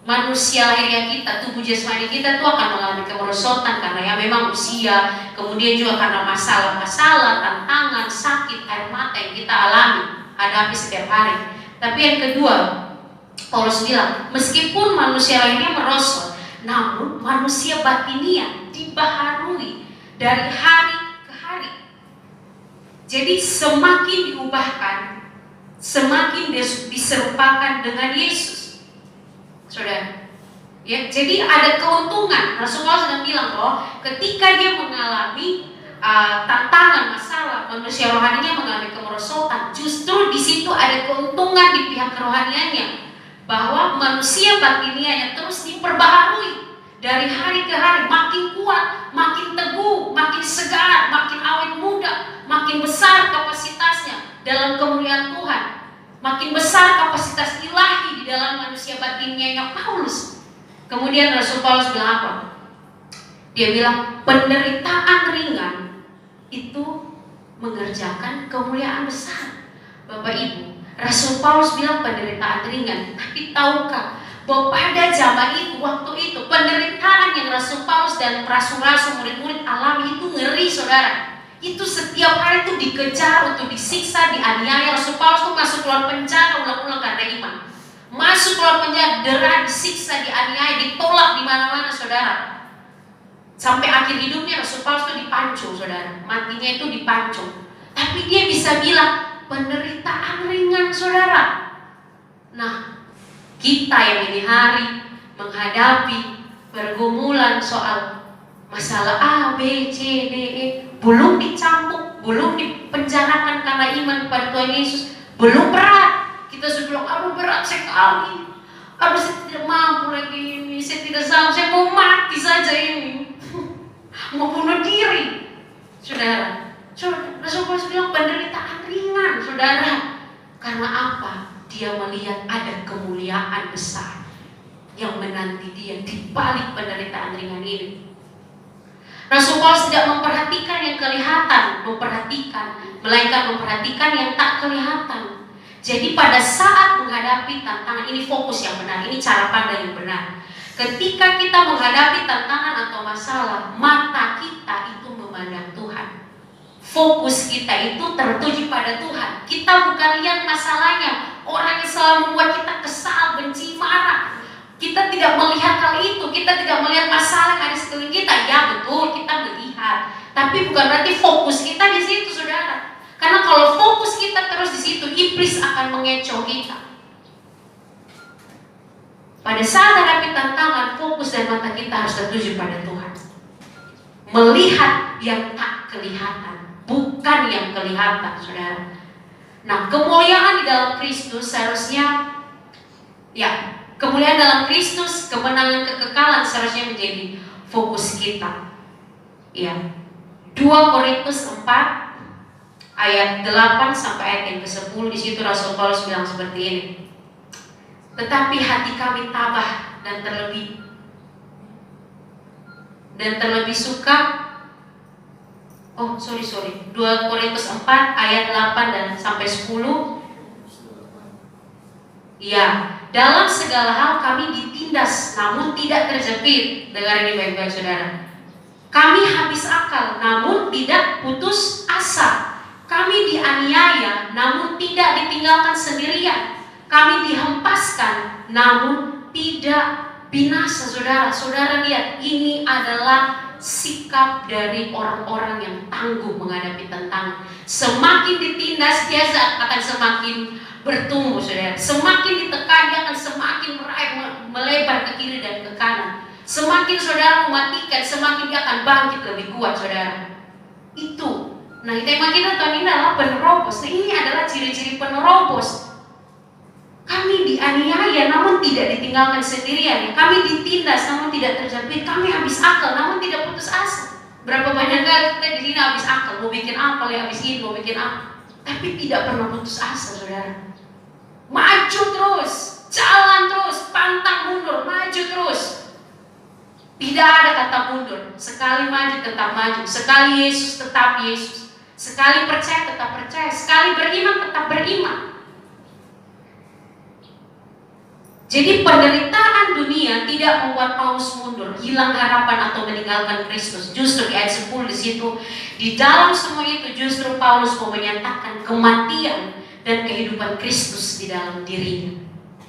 manusia lahiriah kita, tubuh jasmani kita itu akan mengalami kemerosotan karena ya memang usia, kemudian juga karena masalah-masalah, tantangan, sakit, air mata yang kita alami, hadapi setiap hari. Tapi yang kedua, Paulus bilang, meskipun manusia lahiriah merosot, namun manusia batiniah dibaharui dari hari ke hari. Jadi semakin diubahkan, semakin diserupakan dengan Yesus. Saudara, ya, jadi ada keuntungan. Rasulullah sedang bilang bahwa ketika dia mengalami tantangan, masalah, manusia rohaninya mengalami kemerosotan, justru di situ ada keuntungan di pihak kerohaniannya, bahwa manusia batiniahnya terus diperbaharui dari hari ke hari, makin kuat, makin teguh, makin segar, makin awet muda, makin besar kapasitasnya dalam kemuliaan Tuhan. Makin besar kapasitas ilahi di dalam manusia batinnya Paulus. Kemudian Rasul Paulus bilang apa? Dia bilang penderitaan ringan itu mengerjakan kemuliaan besar. Bapak Ibu, Rasul Paulus bilang penderitaan ringan, tapi tahukah bahwa pada zaman itu, waktu itu, penderitaan yang Rasul Paulus dan rasul-rasul murid-murid alami itu ngeri, saudara. Itu setiap hari itu dikejar untuk disiksa, dianiaya. Rasul Paulus itu masuk keluar penjara ulang-ulang karena iman. Masuk keluar penjara, derah, disiksa, dianiaya, ditolak di mana-mana, saudara. Sampai akhir hidupnya Rasul Paulus itu dipancung, saudara. Matinya itu dipancung. Tapi dia bisa bilang penderitaan ringan, saudara. Nah, kita yang ini hari menghadapi pergumulan soal masalah A, B, C, D, E, belum dicambuk, belum dipenjarakan karena iman kepada Tuhan Yesus, belum berat. Kita sudah bilang, aduh berat sekali, aduh saya tidak mampu lagi ini, saya tidak sanggup, saya mau mati saja ini, mau bunuh diri. Saudara, Rasul Paulus bilang penderitaan ringan, saudara. Karena apa? Dia melihat ada kemuliaan besar yang menanti dia di balik penderitaan ringan ini. Rasul Paulus tidak memperhatikan yang kelihatan, melainkan memperhatikan yang tak kelihatan. Jadi pada saat menghadapi tantangan, ini fokus yang benar, ini cara pandang yang benar. Ketika kita menghadapi tantangan atau masalah, mata kita itu memandang Tuhan. Fokus kita itu tertuju pada Tuhan. Kita bukan lihat masalahnya, orang yang selalu membuat kita kesal, benci, marah. Kita tidak melihat hal itu, kita tidak melihat masalah yang ada di sekeliling kita. Ya betul, kita melihat, tapi bukan berarti fokus kita di situ, saudara. Karena kalau fokus kita terus di situ, iblis akan mengecoh kita. Pada saat hadapi tantangan, fokus dan mata kita harus tertuju pada Tuhan. Melihat yang tak kelihatan, bukan yang kelihatan, saudara. Nah, kemuliaan di dalam Kristus seharusnya, ya, kemuliaan dalam Kristus, kemenangan kekekalan seharusnya menjadi fokus kita. Ya. 2 Korintus 4 ayat 8 sampai ayat yang ke-10, di situ Rasul Paulus bilang seperti ini. Tetapi hati kami tabah dan terlebih suka. 2 Korintus 4 ayat 8 dan sampai 10. Ya, dalam segala hal kami ditindas namun tidak terjepit. Dengar ini baik-baik, saudara. Kami habis akal namun tidak putus asa. Kami dianiaya namun tidak ditinggalkan sendirian. Kami dihempaskan namun tidak binasa, saudara. Saudara lihat, ini adalah sikap dari orang-orang yang tangguh menghadapi tantangan. Semakin ditindas, dia akan semakin bertumbuh, saudara. Semakin ditekan, dia akan semakin melebar ke kiri dan ke kanan. Semakin saudara mematikan, semakin dia akan bangkit lebih kuat, saudara. Itu. Nah, tema kita tahun ini adalah penerobos. Nah, ini adalah ciri-ciri penerobos. Kami dianiaya namun tidak ditinggalkan sendirian. Kami ditindas namun tidak terjepit. Kami habis akal namun tidak putus asa. Berapa banyak kali kita di sini habis akal, mau bikin apa, habis ini mau bikin apa, tapi tidak pernah putus asa, saudara. Maju terus, jalan terus, pantang mundur, maju terus. Tidak ada kata mundur. Sekali maju tetap maju. Sekali Yesus tetap Yesus. Sekali percaya tetap percaya. Sekali beriman tetap beriman. Jadi penderitaan dunia tidak membuat Paulus mundur, hilang harapan atau meninggalkan Kristus. Justru di ayat 10 di situ, di dalam semua itu justru Paulus mau menyatakan kematian dan kehidupan Kristus di dalam dirinya.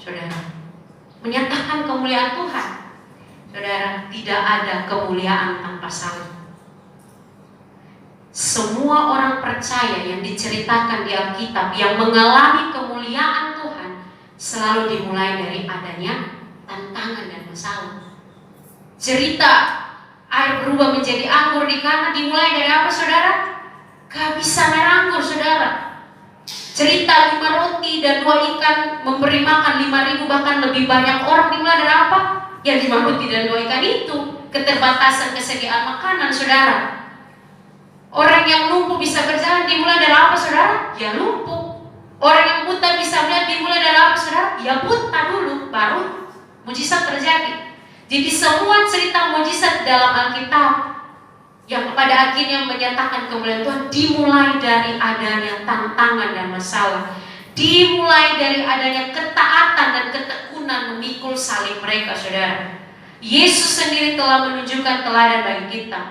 Saudara, menyatakan kemuliaan Tuhan. Saudara, tidak ada kemuliaan tanpa salib. Semua orang percaya yang diceritakan di Alkitab yang mengalami kemuliaan Tuhan selalu dimulai dari adanya tantangan dan masalah. Cerita air berubah menjadi anggur di Kana dimulai dari apa, saudara? Kehabisan air anggur, saudara. Cerita 5 roti dan 2 ikan memberi makan 5.000 bahkan lebih banyak orang dimulai dari apa? Ya 5 roti dan 2 ikan itu, keterbatasan kesediaan makanan, saudara. Orang yang lumpuh bisa berjalan dimulai dari apa, saudara? Ya lumpuh. Orang yang buta bisa melihat dimulai dari apa, saudara? Ya buta dulu, baru mujizat terjadi. Jadi semua cerita mujizat dalam Alkitab yang pada akhirnya menyatakan kemuliaan Tuhan dimulai dari adanya tantangan dan masalah. Dimulai dari adanya ketaatan dan ketekunan berkerukunan memikul salib mereka, saudara. Yesus sendiri telah menunjukkan teladan bagi kita.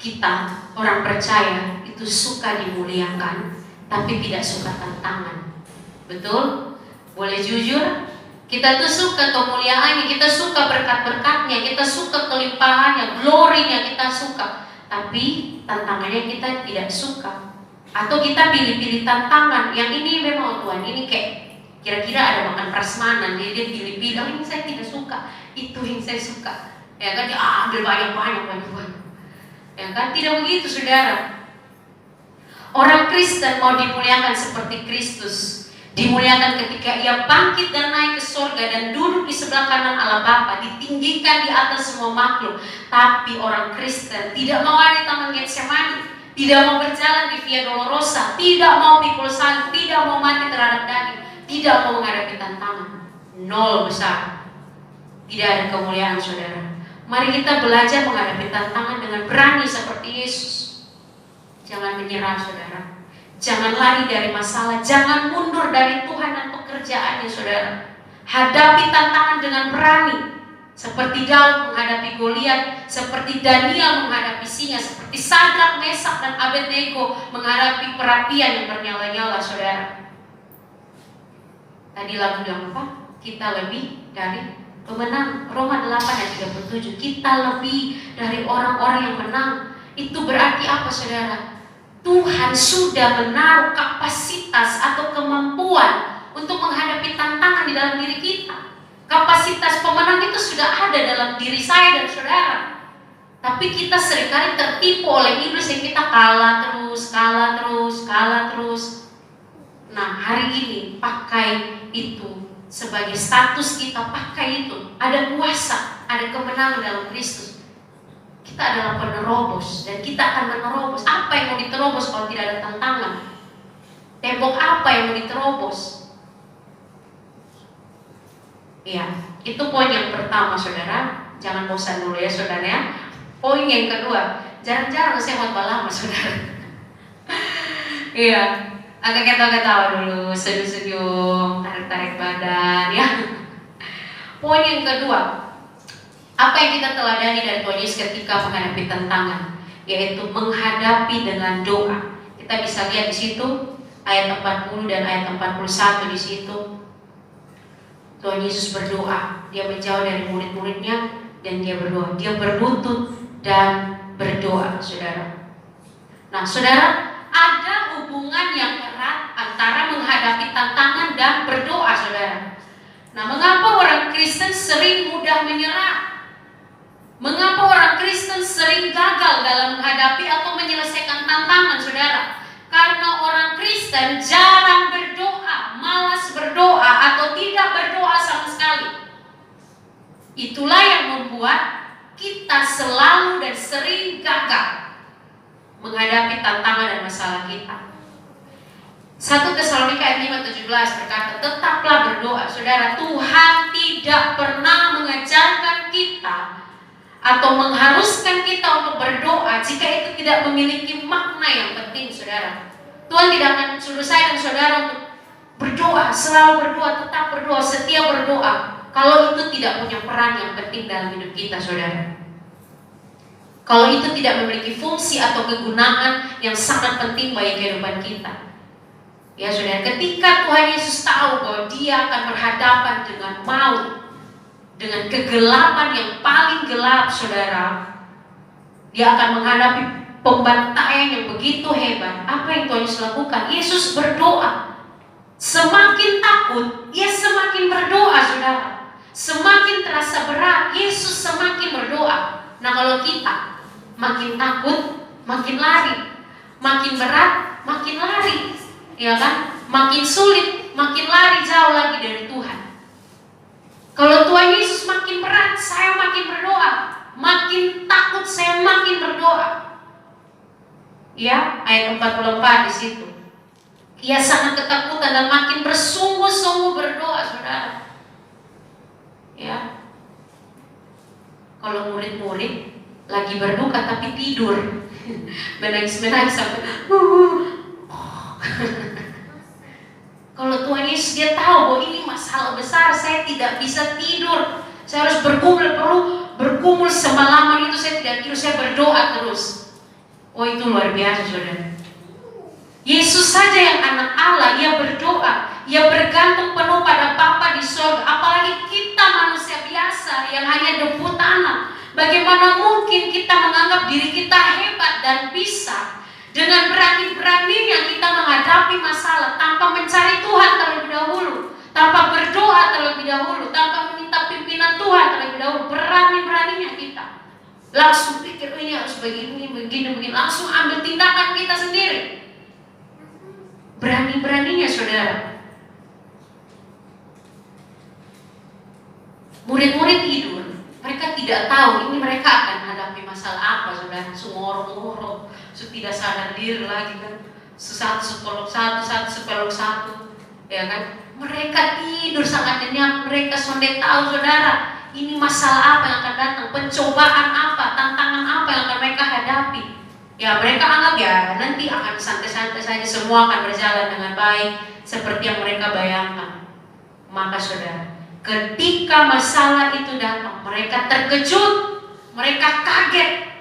Kita, orang percaya, itu suka dimuliakan, tapi tidak suka tantangan. Betul? Boleh jujur? Kita tuh suka kemuliaannya, kita suka berkat-berkatnya, kita suka kelimpahannya, glorinya kita suka. Tapi tantangannya kita tidak suka. Atau kita pilih-pilih tantangan. Yang ini memang Tuhan, ini kayak kira-kira ada makan prasmanan, jadi dia pilih-pilih. Oh, ini saya tidak suka, itu yang saya suka. Ya kan, dia ambil banyak. Ya kan, tidak begitu, saudara. Orang Kristen mau dimuliakan seperti Kristus. Dimuliakan ketika ia bangkit dan naik ke surga dan duduk di sebelah kanan Allah Bapa, ditinggikan di atas semua makhluk. Tapi orang Kristen tidak mau ada di Taman Getsemani, tidak mau berjalan di Via Dolorosa, tidak mau pikul salib, tidak mau mati terhadap daging, tidak mau menghadapi tantangan. Nol besar. Tidak ada kemuliaan, saudara. Mari kita belajar menghadapi tantangan dengan berani seperti Yesus. Jangan menyerah, saudara. Jangan lari dari masalah. Jangan mundur dari Tuhan dan pekerjaannya, saudara. Hadapi tantangan dengan berani. Seperti Daud menghadapi Goliat, seperti Daniel menghadapi singa, seperti Sadrak, Mesak, dan Abednego menghadapi perapian yang bernyala-nyala, saudara. Tadi lagu bilang apa? Kita lebih dari pemenang. Roma 8 ayat 37. Kita lebih dari orang-orang yang menang. Itu berarti apa, saudara? Tuhan sudah menaruh kapasitas atau kemampuan untuk menghadapi tantangan di dalam diri kita. Kapasitas pemenang itu sudah ada dalam diri saya dan saudara. Tapi kita seringkali tertipu oleh iblis yang kita kalah terus. Nah, hari ini pakai itu sebagai status kita, pakai itu. Ada kuasa, ada kemenangan dalam Kristus. Kita adalah penerobos dan kita akan menerobos. Apa yang mau diterobos kalau tidak ada tantangan? Tembok apa yang mau diterobos? Iya, itu poin yang pertama, saudara. Jangan bosan dulu ya, saudara ya. Poin yang kedua, jarang-jarang saya khotbah lama, saudara. Iya, agak ketawa-ketawa dulu, senyum-senyum, tarik-tarik badan ya. Poin yang kedua, apa yang kita teladani dari Tuhan Yesus ketika menghadapi tantangan, yaitu menghadapi dengan doa. Kita bisa lihat di situ ayat 40 dan ayat 41 di situ. Tuhan Yesus berdoa, dia menjauh dari murid-muridnya dan dia berdoa. Dia berlutut dan berdoa, saudara. Nah, saudara, ada hubungan yang erat antara menghadapi tantangan dan berdoa, saudara. Nah, mengapa orang Kristen sering mudah menyerah? Mengapa orang Kristen sering gagal dalam menghadapi atau menyelesaikan tantangan, saudara? Karena orang Kristen jarang berdoa, malas berdoa, atau tidak berdoa sama sekali. Itulah yang membuat kita selalu dan sering gagal menghadapi tantangan dan masalah kita. 1 Tesalonika ayat 5:17 berkata, tetaplah berdoa, saudara. Tuhan tidak pernah mengajarkan kita atau mengharuskan kita untuk berdoa jika itu tidak memiliki makna yang penting, saudara. Tuhan tidak akan suruh saya dan saudara untuk berdoa, selalu berdoa, tetap berdoa, setia berdoa, kalau itu tidak punya peran yang penting dalam hidup kita, saudara. Kalau itu tidak memiliki fungsi atau kegunaan yang sangat penting bagi kehidupan kita. Ya, saudara, ketika Tuhan Yesus tahu bahwa dia akan berhadapan dengan maut, dengan kegelapan yang paling gelap, saudara, dia akan menghadapi pembantaian yang begitu hebat. Apa yang Tuhan Yesus lakukan? Yesus berdoa. Semakin takut, ia semakin berdoa, saudara. Semakin terasa berat, Yesus semakin berdoa. Nah, kalau kita makin takut, makin lari. Makin berat, makin lari. Ya kan? Makin sulit, makin lari jauh lagi dari Tuhan. Kalau Tuhan Yesus makin berat, saya makin berdoa. Makin takut, saya makin berdoa. Ya, ayat 44 di situ. Ia sangat ketakutan dan makin bersungguh-sungguh berdoa, saudara. Ya. Kalau murid-murid lagi berduka tapi tidur, menangis sampai. Kalau Tuhan Yesus, dia tahu bahwa ini masalah besar, saya tidak bisa tidur, saya harus bergumul semalaman itu, saya tidak tidur, saya berdoa terus. Oh, itu luar biasa, saudara. Yesus saja yang anak Allah, ia berdoa, ia bergantung penuh pada Bapa di surga. Apalagi kita manusia biasa yang hanya debu tanah. Bagaimana mungkin kita menganggap diri kita hebat dan bisa dengan berani-beraninya kita menghadapi masalah tanpa mencari Tuhan terlebih dahulu, tanpa berdoa terlebih dahulu, tanpa meminta pimpinan Tuhan terlebih dahulu. Berani-beraninya kita langsung pikir, oh, ini harus begini, langsung ambil tindakan kita sendiri. Berani-beraninya, saudara. Murid-murid tidur, mereka tidak tahu ini mereka akan hadapi masalah apa, saudara. Sungorong-ngorong, tidak sadar diri lagi kan, satu sepeluk satu, ya kan? Mereka tidur sangat nyenyak, mereka sonde tahu, saudara, ini masalah apa yang akan datang, pencobaan apa, tantangan apa yang akan mereka hadapi. Ya, mereka anggap ya nanti akan santai-santai saja, semua akan berjalan dengan baik seperti yang mereka bayangkan. Maka saudara, ketika masalah itu datang, mereka terkejut, mereka kaget,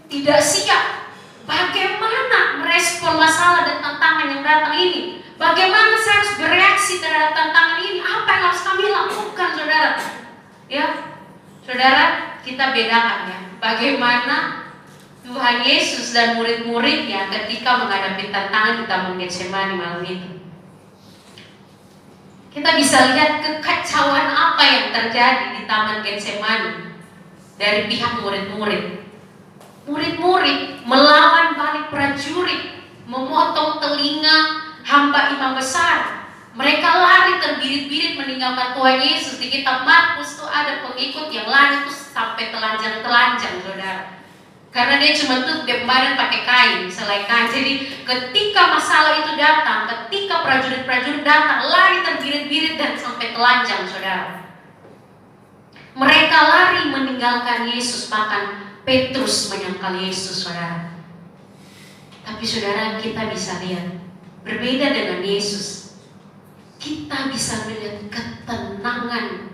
tidak siap. Bagaimana merespon masalah dan tantangan yang datang ini? Bagaimana saya harus bereaksi terhadap tantangan ini? Apa yang harus kami lakukan, saudara? Ya, saudara, kita bedakan ya, bagaimana Tuhan Yesus dan murid-muridnya ketika menghadapi tantangan di Taman Getsemani malam itu. Kita bisa lihat kekacauan apa yang terjadi di Taman Getsemani dari pihak murid-murid. Murid-murid melawan balik prajurit, memotong telinga hamba imam besar. Mereka lari terbirit-birit meninggalkan Tuhan Yesus. Di kitab Markus tuh ada pengikut yang lari tuh sampai telanjang-telanjang, saudara. Karena dia cuma tutup badan pakai kain, selai kain. Jadi ketika masalah itu datang, ketika prajurit-prajurit datang, lari terbirit-birit dan sampai telanjang, saudara. Mereka lari meninggalkan Yesus, bahkan Petrus menyangkal Yesus, saudara. Tapi saudara, kita bisa lihat, berbeda dengan Yesus, kita bisa melihat ketenangan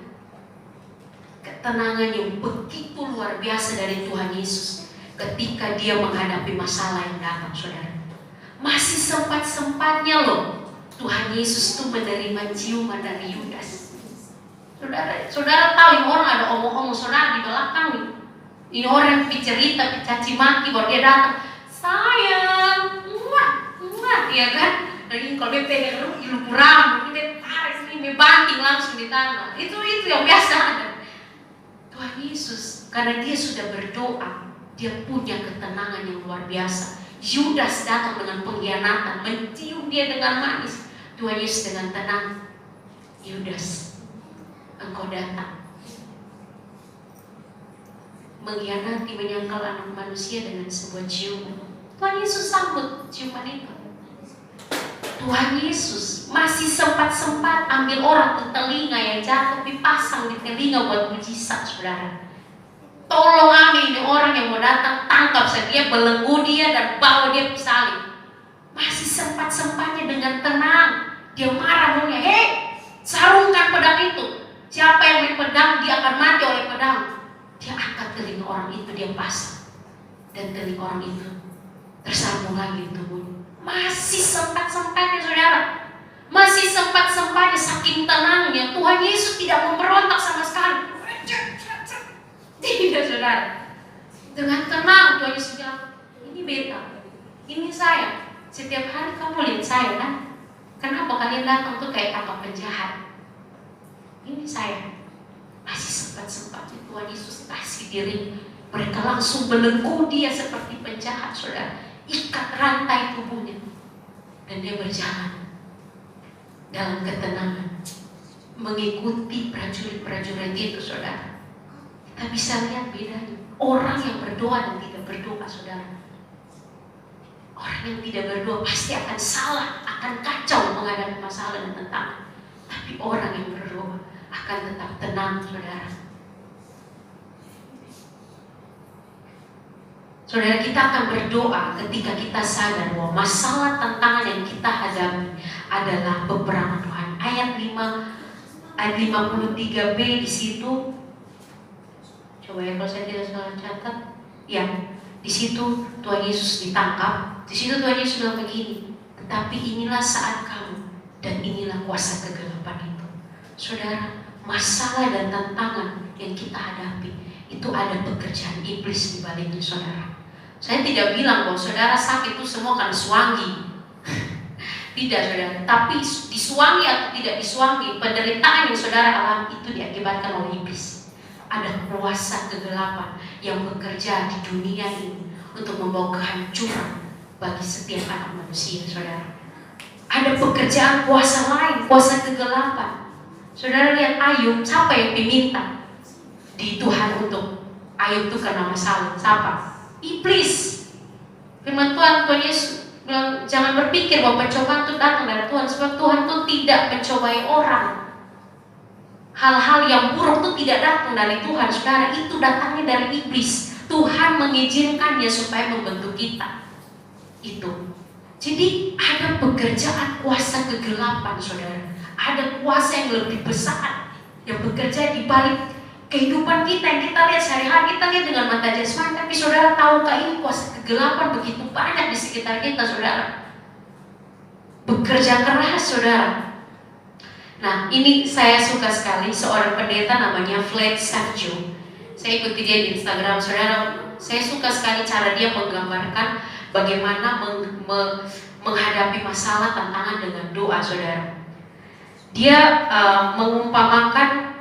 yang begitu luar biasa dari Tuhan Yesus. Ketika dia menghadapi masalah yang datang, saudara, masih sempat-sempatnya loh Tuhan Yesus tuh menerima ciuman dari Yudas. Saudara tahu ini orang ada omong-omong, saudara, di belakang nih. Ini orang cerita, caci maki, baru dia datang, sayang, ya kan? Dan kalau dia pegang ilu rambut, dia tarik ini, banting langsung di tangan. Itu yang biasa ada. Tuhan Yesus, karena dia sudah berdoa, dia punya ketenangan yang luar biasa. Yudas datang dengan pengkhianatan, mencium dia dengan manis. Tuhan Yesus dengan tenang, Yudas, engkau datang mengkhianati, menyangkal anak manusia dengan sebuah ciuman. Tuhan Yesus sambut ciuman itu. Tuhan Yesus masih sempat ambil orang ke telinga yang jatuh, dipasang di telinga buat mujizat, saudara. Tolong ambil ini orang yang mau datang, tangkap saya, dia belenggu dia dan bawa dia ke salib. Masih sempat-sempatnya dengan tenang, dia marah maunya, hei, sarungkan pedang itu. Siapa yang main pedang, dia akan mati oleh pedang. Dia angkat telinga orang itu, dia pasang, dan telinga orang itu tersambung lagi tubuhnya. Masih sempat-sempatnya, saudara, masih sempat-sempatnya, saking tenangnya. Tuhan Yesus tidak memberontak sama sekali. Tidak, saudara. Dengan tenang Tuhan Yesus bilang, ini beta, ini saya. Setiap hari kamu lihat saya kan? Kenapa kalian datang tuh kayak tangkap penjahat? Ini saya. Masih sempat-sempatnya Tuhan Yesus kasih diri. Mereka langsung belenggu dia seperti penjahat, saudara. Ikat rantai tubuhnya, dan dia berjalan dalam ketenangan mengikuti prajurit-prajurit itu, saudara. Kita bisa lihat bedanya. Orang yang berdoa dan tidak berdoa, saudara. Orang yang tidak berdoa pasti akan salah, akan kacau menghadapi masalah dan tantangan. Tapi orang yang berdoa akan tetap tenang, saudara. Saudara, kita akan berdoa ketika kita sadar bahwa masalah tantangan yang kita hadapi adalah peperangan Tuhan. Ayat ayat 53b di situ. Coba ya kalau saya tidak salah catat. Ya, di situ Tuhan Yesus ditangkap. Di situ Tuhan Yesus bilang begini, tetapi inilah saat kamu dan inilah kuasa kegelapan itu. Saudara, masalah dan tantangan yang kita hadapi itu ada pekerjaan iblis di baliknya, saudara. Saya tidak bilang bahwa saudara sakit itu semua karena suwangi. Tidak, saudara. Tapi disuangi atau tidak disuangi, penderitaan yang saudara alami itu diakibatkan oleh iblis. Ada kuasa kegelapan yang bekerja di dunia ini untuk membawa kehancuran bagi setiap anak manusia, saudara. Ada pekerjaan kuasa lain, kuasa kegelapan. Saudara lihat Ayub, siapa yang diminta di Tuhan untuk Ayub itu karena masalah? Siapa? Iblis. Firman Tuhan Yesus bilang, jangan berpikir bahwa pencobaan itu datang dari Tuhan, sebab Tuhan itu tidak mencobai orang. Hal-hal yang buruk itu tidak datang dari Tuhan, saudara. Itu datangnya dari iblis. Tuhan mengizinkannya supaya membentuk kita. Itu. Jadi ada pekerjaan kuasa kegelapan, saudara. Ada kuasa yang lebih besar yang bekerja di balik kehidupan kita yang kita lihat sehari-hari. Kita lihat dengan mata jasmani, tapi saudara tahukah ini kuasa kegelapan begitu banyak di sekitar kita, saudara. Bekerja keras, saudara. Nah, ini saya suka sekali seorang pendeta namanya Fred Sancho. Saya ikuti dia di Instagram, saudara. Saya suka sekali cara dia menggambarkan bagaimana menghadapi masalah, tantangan dengan doa, saudara. Dia mengumpamakan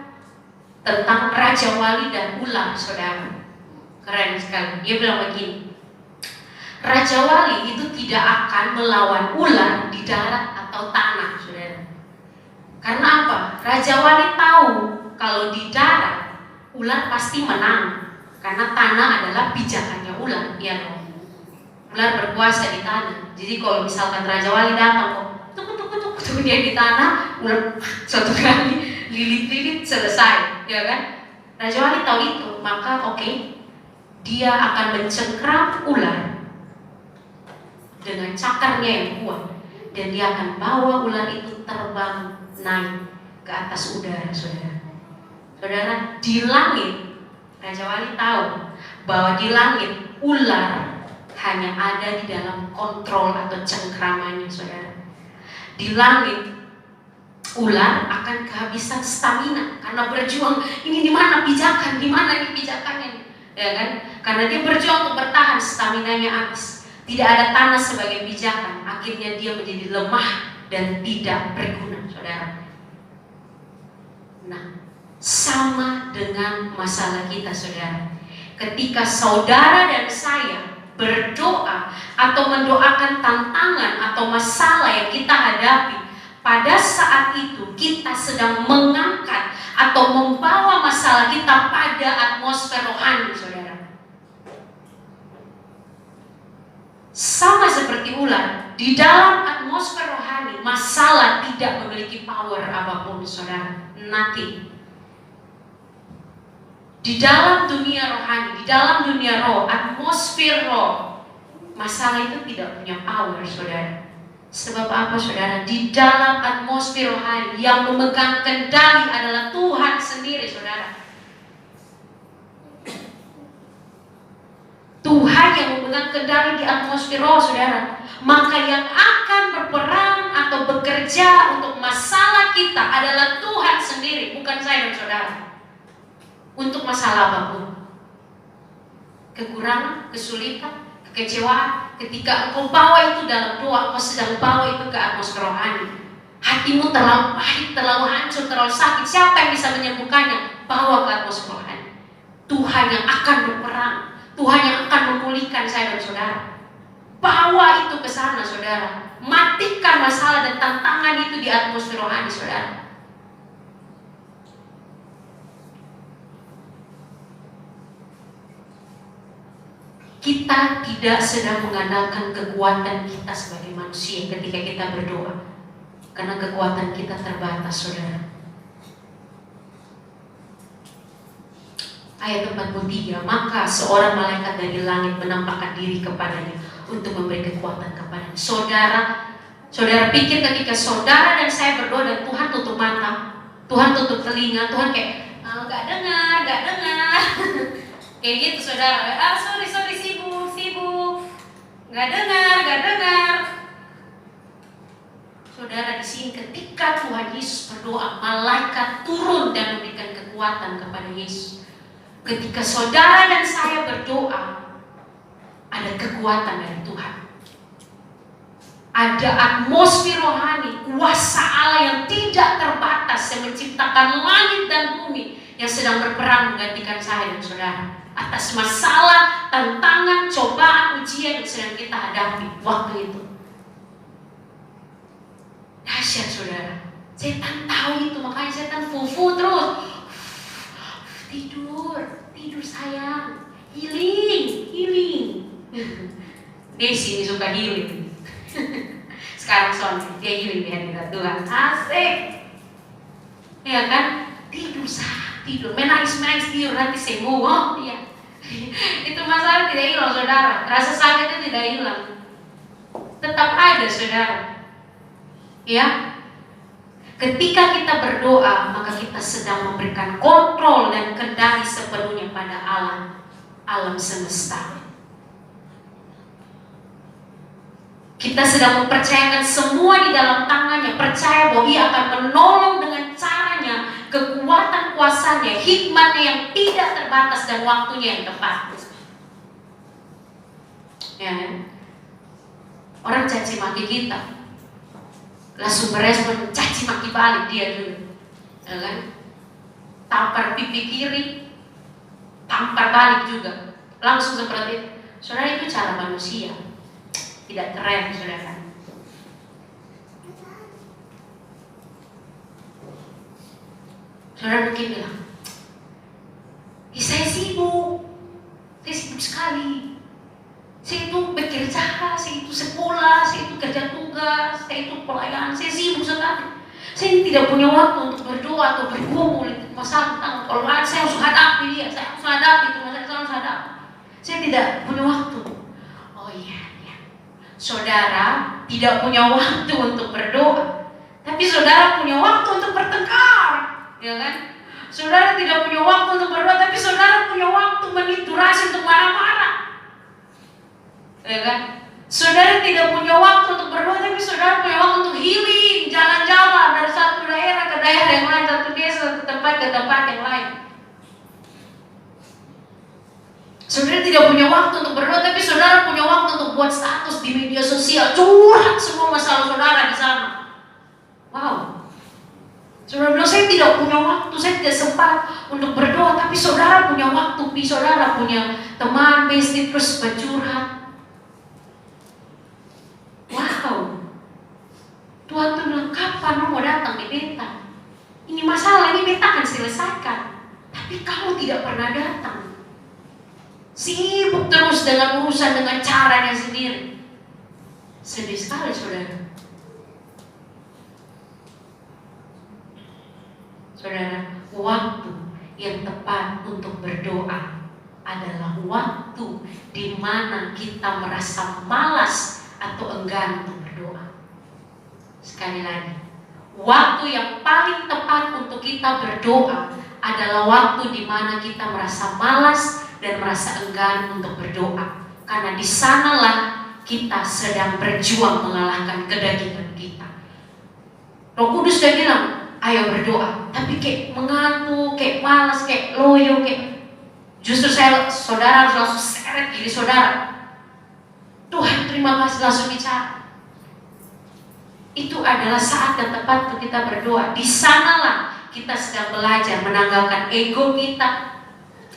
tentang Raja Wali dan ular, saudara. Keren sekali. Dia bilang begini, Raja Wali itu tidak akan melawan ular di darat atau tanah, saudara. Karena apa? Raja Wali tahu kalau di darat ular pasti menang, karena tanah adalah pijakannya ular, ya dong. Ular berkuasa di tanah. Jadi kalau misalkan Raja Wali datang, tuk dia di tanah, ular satu kali lilit-lilit selesai, ya kan? Raja Wali tahu itu, maka dia akan mencengkram ular dengan cakarnya yang kuat, dan dia akan bawa ular itu terbang naik ke atas udara, saudara. Saudara, di langit Raja Wali tahu bahwa di langit ular hanya ada di dalam kontrol atau cengkramannya, saudara. Di langit ular akan kehabisan stamina karena berjuang. Ini di mana pijakan? Di mana ini pijakannya? Ya kan? Karena dia berjuang untuk bertahan, staminanya habis. Tidak ada tanah sebagai pijakan. Akhirnya dia menjadi lemah dan tidak berguna, saudara. Nah, sama dengan masalah kita, saudara. Ketika saudara dan saya berdoa atau mendoakan tantangan atau masalah yang kita hadapi, pada saat itu kita sedang mengangkat atau membawa masalah kita pada atmosfer rohani, saudara. Sama seperti ular, di dalam atmosfer rohani masalah tidak memiliki power apapun, saudara. Nothing. Di dalam dunia rohani, di dalam dunia roh, atmosfer roh, masalah itu tidak punya power, saudara. Sebab apa, saudara? Di dalam atmosfer rohani yang memegang kendali adalah Tuhan sendiri, saudara. Tuhan yang memegang kendali di atmosfer roh, saudara. Maka yang akan berperan atau bekerja untuk masalah kita adalah Tuhan sendiri, bukan saya dan saudara. Untuk masalah apapun, kekurangan, kesulitan, kekecewaan, ketika engkau bawa itu dalam doa, engkau sedang bawa itu ke atmosfer rohani. Hatimu terlalu pahit, terlalu hancur, terlalu sakit, siapa yang bisa menyembuhkannya? Bawa ke atmosfer rohani. Tuhan yang akan berperang, Tuhan yang akan memulihkan saya dan saudara. Bawa itu ke sana, saudara. Matikan masalah dan tantangan itu di atmosfer rohani, saudara. Kita tidak sedang mengandalkan kekuatan kita sebagai manusia ketika kita berdoa, karena kekuatan kita terbatas, saudara. Ayat 43, maka seorang malaikat dari langit menampakkan diri kepadanya untuk memberi kekuatan kepadanya. Saudara, Saudara pikir ketika saudara dan saya berdoa dan Tuhan tutup mata, Tuhan tutup telinga, Tuhan kayak gak dengar kayak gitu saudara. Sorry sibuk, gak dengar. Saudara, di sini ketika Tuhan Yesus berdoa, malaikat turun dan memberikan kekuatan kepada Yesus. Ketika saudara dan saya berdoa, ada kekuatan dari Tuhan. Ada atmosfer rohani, kuasa Allah yang tidak terbatas yang menciptakan langit dan bumi yang sedang berperang menggantikan saya dan saudara atas masalah, tantangan, cobaan, ujian yang sedang kita hadapi waktu itu. Dahsyat saudara. Setan tahu itu, makanya setan fufu terus. Tidur sayang, healing. Desi ini suka healing. Sekarang Sony, dia healing di hadirat Tuhan. Asik. Ya kan? Tidur. Menangis tidur, nanti sembuh. Oh iya. Itu masalah tidak hilang saudara. Rasa sakitnya tidak hilang. Tetap ada saudara. Ya. Ketika kita berdoa, maka kita sedang memberikan kontrol dan kendali sepenuhnya pada alam semesta. Kita sedang mempercayakan semua di dalam tangannya, percaya bahwa Ia akan menolong dengan caranya, kekuatan kuasanya, hikmatnya yang tidak terbatas dan waktunya yang tepat. Ya, orang caci maki kita, langsung berespon caci maki balik dia dulu, ya kan? Tampar pipi kiri, tampar balik juga, langsung seperti itu. Saudara, itu cara manusia. Tidak keren saudara. Saudara mungkin bilang, saya sibuk sekali. Saya itu bekerja, saya itu sekolah, saya itu kerja tugas, saya itu pelayanan, saya sibuk sekali. Saya tidak punya waktu untuk berdoa atau bergumul masalah tentang kalau saya harus hadapi dia, saya harus hadapi itu, saya harus hadapi. Saya tidak punya waktu. Oh iya. Saudara tidak punya waktu untuk berdoa, tapi saudara punya waktu untuk bertengkar, ya kan? Saudara tidak punya waktu untuk berdoa, tapi saudara punya waktu meniturasi untuk marah-marah, ya kan? Saudara tidak punya waktu untuk berdoa, tapi saudara punya waktu untuk healing, jalan-jalan dari satu daerah ke daerah yang lain, satu desa ke tempat yang lain. Saudara tidak punya waktu untuk berdoa, tapi saudara punya waktu untuk buat status di media sosial, curhat semua masalah saudara di sana. Wow. Saudara bilang, saya tidak punya waktu, saya tidak sempat untuk berdoa, tapi saudara punya waktu, saudara punya teman, bestie, terus bercurhat. Wow. Tuhan tuh bilang, kapan mau datang di beta? Ini masalah, ini beta akan selesaikan. Tapi kamu tidak pernah datang. Sibuk terus dengan urusan dengan caranya sendiri. Sedih sekali saudara. Saudara, waktu yang tepat untuk berdoa adalah waktu di mana kita merasa malas atau enggan untuk berdoa. Sekali lagi, waktu yang paling tepat untuk kita berdoa adalah waktu di mana kita merasa malas dan merasa enggan untuk berdoa, karena di sanalah kita sedang berjuang mengalahkan kedagingan kita. Roh Kudus sudah bilang, ayo berdoa, tapi kayak mengantuk, kayak malas, kayak loyo, kayak justru saudara harus langsung seret diri saudara. Tuhan terima kasih, langsung bicara. Itu adalah saat yang tepat untuk kita berdoa. Di sanalah kita sedang belajar menanggalkan ego kita,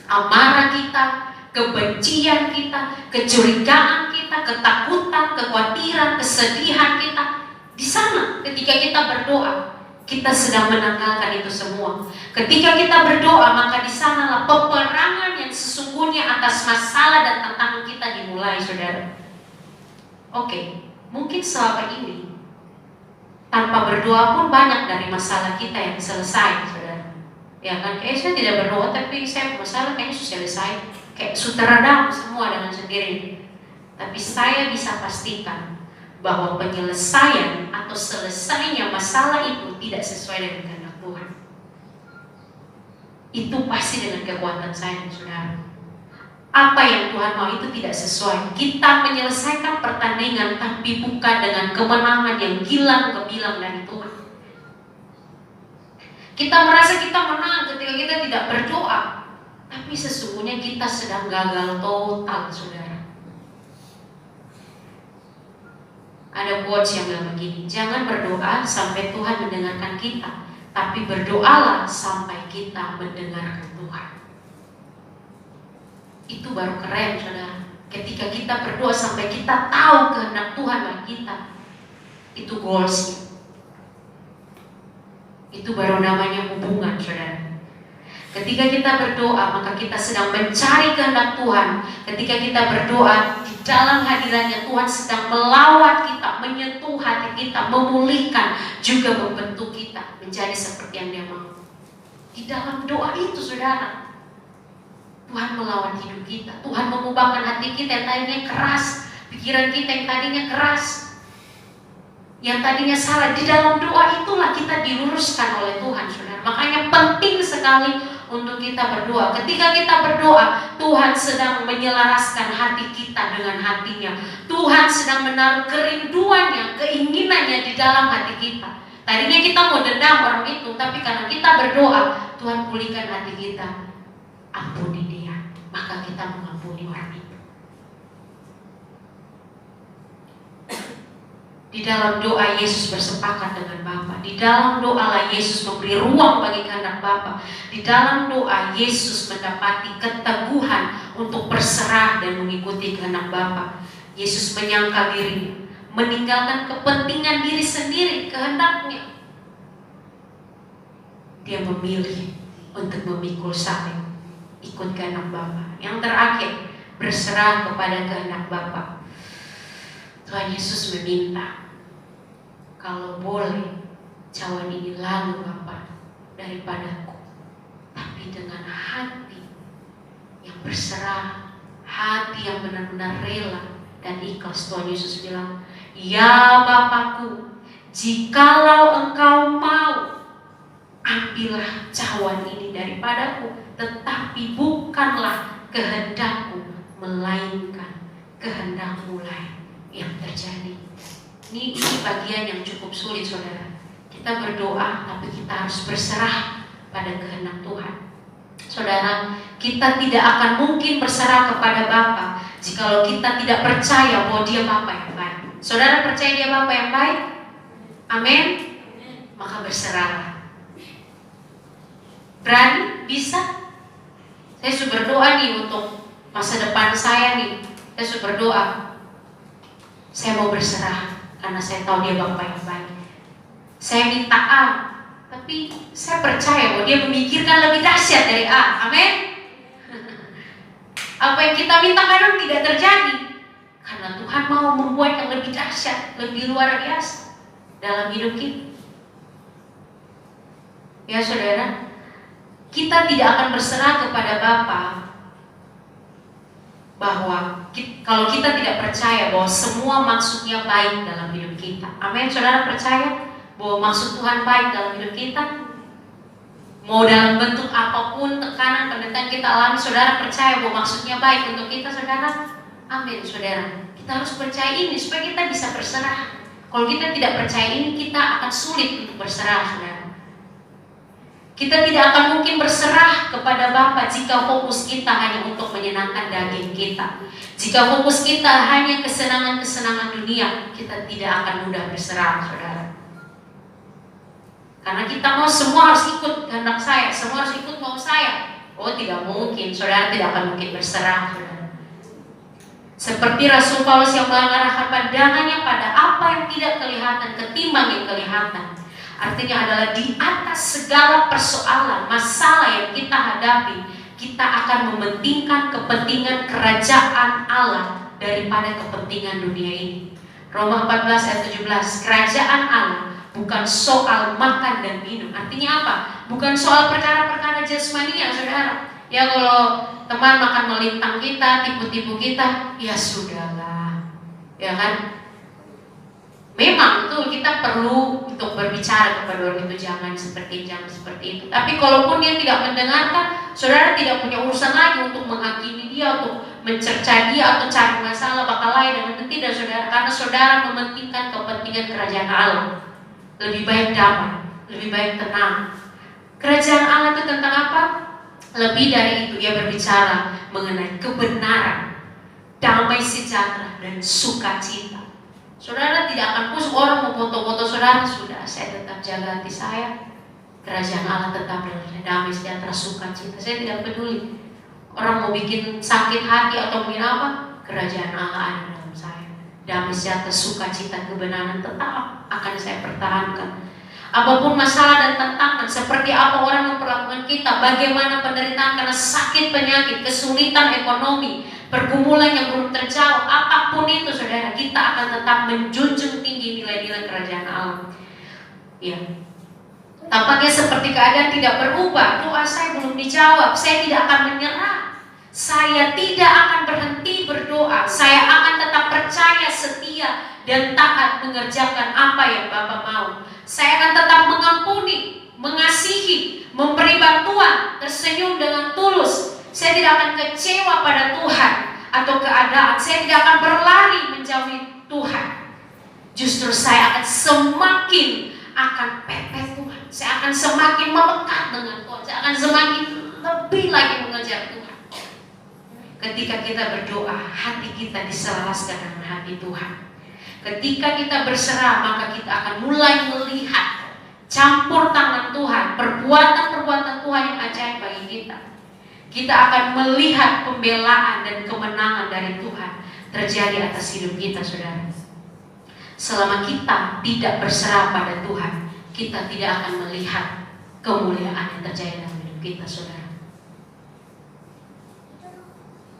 amarah kita, kebencian kita, kecurigaan kita, ketakutan, kekhawatiran, kesedihan kita. Di sana ketika kita berdoa, kita sedang menanggalkan itu semua. Ketika kita berdoa, maka di sanalah peperangan yang sesungguhnya atas masalah dan tantangan kita dimulai, saudara. Oke, mungkin selama ini tanpa berdoa pun banyak dari masalah kita yang selesai, saudara. Ya kan, kayak saya tidak berdoa tapi saya masalah kayaknya sudah selesai, kayak sudah redam semua dengan sendiri. Tapi saya bisa pastikan bahwa penyelesaian atau selesainya masalah itu tidak sesuai dengan kehendak Tuhan. Itu pasti dengan kekuatan saya dan saudara. Apa yang Tuhan mau itu tidak sesuai. Kita menyelesaikan pertandingan tapi bukan dengan kemenangan yang gilang gemilang dari Tuhan. Kita merasa kita menang ketika kita tidak berdoa, tapi sesungguhnya kita sedang gagal total, saudara. Ada quotes yang bilang begini, jangan berdoa sampai Tuhan mendengarkan kita, tapi berdoalah sampai kita mendengarkan Tuhan. Itu baru keren, saudara. Ketika kita berdoa sampai kita tahu kehendak Tuhan bagi kita, itu goalsnya. Itu baru namanya hubungan, saudara. Ketika kita berdoa, maka kita sedang mencari kehendak Tuhan. Ketika kita berdoa, di dalam hadiratnya Tuhan sedang melawat kita, menyentuh hati kita, memulihkan, juga membentuk kita menjadi seperti yang Dia mau. Di dalam doa itu, saudara, Tuhan melawat hidup kita. Tuhan mengubahkan hati kita yang tadinya keras, pikiran kita yang tadinya keras, yang tadinya salah. Di dalam doa itulah kita diluruskan oleh Tuhan, saudara. Makanya penting sekali untuk kita berdoa. Ketika kita berdoa, Tuhan sedang menyelaraskan hati kita dengan hatinya. Tuhan sedang menaruh kerinduannya, keinginannya di dalam hati kita. Tadinya kita mau dendam orang itu, tapi karena kita berdoa, Tuhan pulihkan hati kita. Ampuni dia, maka kita mengampuni orang itu. Di dalam doa Yesus bersepakat dengan Bapa. Di dalam doa Yesus memberi ruang bagi kehendak Bapa. Di dalam doa Yesus mendapati keteguhan untuk berserah dan mengikuti kehendak Bapa. Yesus menyangkal dirinya, meninggalkan kepentingan diri sendiri, kehendaknya. Dia memilih untuk memikul salib, ikut kehendak Bapa. Yang terakhir, berserah kepada kehendak Bapa. Tuhan Yesus meminta, kalau boleh cawan ini lalu Bapa daripadaku, tapi dengan hati yang berserah, hati yang benar-benar rela dan ikhlas. Tuhan Yesus bilang, ya Bapakku, jikalau Engkau mau, ambillah cawan ini daripadaku, tetapi bukanlah kehendakku, melainkan kehendak-Mu yang terjadi. Ini bagian yang cukup sulit, saudara. Kita berdoa, tapi kita harus berserah pada kehendak Tuhan. Saudara, kita tidak akan mungkin berserah kepada Bapa jikalau kita tidak percaya bahwa Dia Bapa yang baik. Saudara percaya Dia Bapa yang baik? Amin. Maka berserahlah. Berani? Bisa? Saya sudah berdoa nih untuk masa depan saya nih. Saya sudah berdoa, saya mau berserah karena saya tahu Dia Bapa yang baik. Saya minta A, tapi saya percaya bahwa Dia memikirkan lebih dahsyat dari A. Amin. Apa yang kita minta kadang tidak terjadi, karena Tuhan mau membuat yang lebih dahsyat, lebih luar biasa dalam hidup kita. Ya saudara, kita tidak akan berserah kepada Bapa bahwa kalau kita tidak percaya bahwa semua maksudnya baik dalam hidup kita. Amin. Saudara percaya bahwa maksud Tuhan baik dalam hidup kita? Mau dalam bentuk apapun tekanan, penderitaan kita alami, saudara percaya bahwa maksudnya baik untuk kita, saudara? Amin, saudara. Kita harus percaya ini supaya kita bisa berserah. Kalau kita tidak percaya ini, kita akan sulit untuk berserah, saudara. Kita tidak akan mungkin berserah kepada Bapa jika fokus kita hanya untuk menyenangkan daging kita. Jika fokus kita hanya kesenangan-kesenangan dunia, kita tidak akan mudah berserah, saudara. Karena kita mau semua harus ikut kehendak saya, semua harus ikut mau saya. Oh, tidak mungkin, saudara tidak akan mungkin berserah, saudara. Seperti Rasul Paulus yang mengarahkan pandangannya pada apa yang tidak kelihatan ketimbang yang kelihatan. Artinya adalah di atas segala persoalan, masalah yang kita hadapi, kita akan mementingkan kepentingan kerajaan Allah daripada kepentingan dunia ini. Roma 14 ayat 17, kerajaan Allah bukan soal makan dan minum. Artinya apa? Bukan soal perkara-perkara jasmania, saudara. Ya kalau teman makan melintang kita, tipu-tipu kita, ya sudahlah, ya kan? kita perlu untuk berbicara kepada orang itu, jangan seperti itu. Tapi kalaupun dia tidak mendengarkan, saudara tidak punya urusan lagi untuk menghakimi dia, untuk mencerca dia atau cari masalah bakal lain dengan tidak, saudara, karena saudara mementingkan kepentingan kerajaan Allah. Lebih baik damai, lebih baik tenang. Kerajaan Allah itu tentang apa? Lebih dari itu, ia berbicara mengenai kebenaran, damai sejahtera, dan sukacita. Saudara tidak akan pusing orang mau foto-foto saudara, sudah, saya tetap jaga hati saya. Kerajaan Allah tetap damai sejahtera, sukacita. Saya tidak peduli orang mau bikin sakit hati atau mungkin apa, kerajaan Allah ada dalam saya. Damai sejahtera, sukacita, kebenaran tetap akan saya pertahankan. Apapun masalah dan tantangan, seperti apa orang memperlakukan kita, bagaimana penderitaan karena sakit, penyakit, kesulitan ekonomi, pergumulan yang belum terjawab, apapun itu, saudara, kita akan tetap menjunjung tinggi nilai-nilai kerajaan Allah. Ya, tampaknya seperti keadaan tidak berubah, doa saya belum dijawab, saya tidak akan menyerah, saya tidak akan berhenti berdoa, saya akan tetap percaya, setia, dan taat mengerjakan apa yang Bapa mau. Saya akan tetap mengampuni, mengasihi, memberi bantuan, tersenyum dengan tulus. Saya tidak akan kecewa pada Tuhan atau keadaan. Saya tidak akan berlari menjauhi Tuhan. Justru saya akan semakin pepes Tuhan. Saya akan semakin melekat dengan Tuhan. Saya akan semakin lebih lagi mengejar Tuhan. Ketika kita berdoa, hati kita diselaraskan dengan hati Tuhan. Ketika kita berserah, maka kita akan mulai melihat campur tangan Tuhan, perbuatan-perbuatan Tuhan yang ajaib bagi kita. Kita akan melihat pembelaan dan kemenangan dari Tuhan terjadi atas hidup kita, saudara. Selama kita tidak berserah pada Tuhan, kita tidak akan melihat kemuliaan yang terjadi dalam hidup kita, saudara.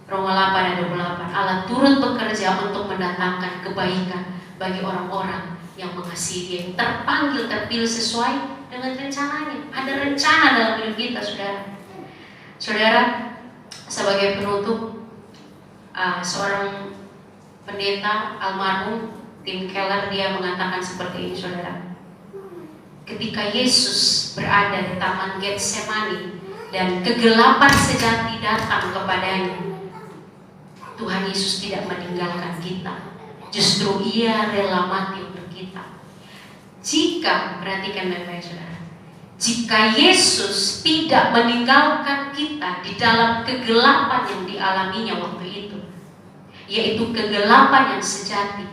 Roma 8 ayat 28, Allah turut bekerja untuk mendatangkan kebaikan bagi orang-orang yang mengasihi Dia, yang terpanggil, terpilih sesuai dengan rencananya. Ada rencana dalam hidup kita, saudara. Saudara, sebagai penutup, seorang pendeta almarhum Tim Keller, dia mengatakan seperti ini, saudara. Ketika Yesus berada di Taman Getsemani dan kegelapan sejati datang kepadanya, Tuhan Yesus tidak meninggalkan kita. Justru Ia rela mati untuk kita. Jika, perhatikan baik-baik, saudara, jika Yesus tidak meninggalkan kita di dalam kegelapan yang dialaminya waktu itu, yaitu kegelapan yang sejati,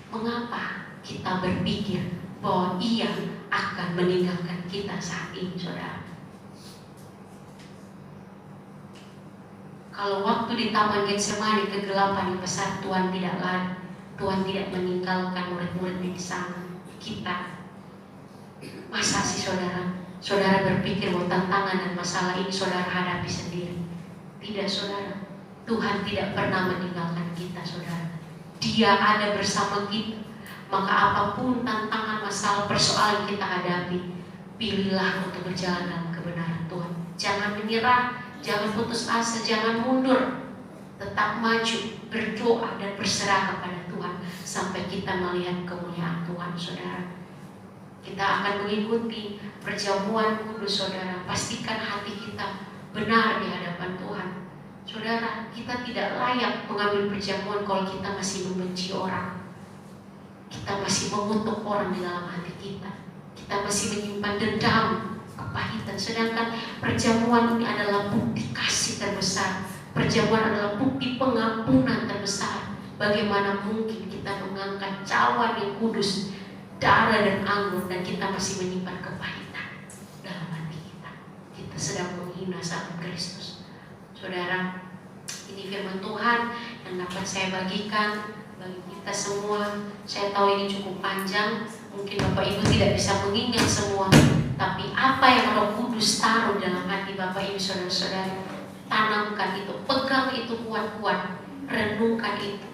mengapa kita berpikir bahwa Ia akan meninggalkan kita saat ini, saudara? Kalau waktu di Taman Getsemani kegelapan yang besar, Tuhan tidak lari, Tuhan tidak meninggalkan murid-murid di sana, kita. Masa sih, saudara? Saudara berpikir bahwa tantangan dan masalah ini saudara hadapi sendiri? Tidak, saudara. Tuhan tidak pernah meninggalkan kita, saudara. Dia ada bersama kita. Maka apapun tantangan, masalah, persoalan kita hadapi, pilihlah untuk berjalan dalam kebenaran Tuhan. Jangan menyerah, jangan putus asa, jangan mundur. Tetap maju, berdoa dan berserah kepada Tuhan sampai kita melihat kemuliaan Tuhan, saudara. Kita akan mengikuti perjamuan kudus, saudara. Pastikan hati kita benar di hadapan Tuhan. Saudara, kita tidak layak mengambil perjamuan kalau kita masih membenci orang. Kita masih mengutuk orang di dalam hati kita. Kita masih menyimpan dendam, kepahitan. Sedangkan perjamuan ini adalah bukti kasih terbesar. Perjamuan adalah bukti pengampunan terbesar. Bagaimana mungkin kita mengangkat cawan yang kudus, darah dan anggur, dan kita masih menyimpan kepahitan dalam hati kita? Kita sedang menghina sahabat Kristus. Saudara, ini firman Tuhan yang dapat saya bagikan bagi kita semua. Saya tahu ini cukup panjang, mungkin Bapak Ibu tidak bisa mengingat semua, tapi apa yang Roh Kudus taruh dalam hati Bapak Ibu, saudara-saudara, tanamkan itu, pegang itu kuat-kuat, renungkan itu,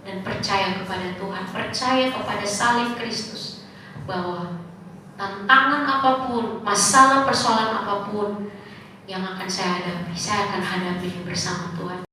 dan percaya kepada Tuhan, percaya kepada salib Kristus, bahwa tantangan apapun, masalah persoalan apapun yang akan saya hadapi, saya akan hadapi bersama Tuhan.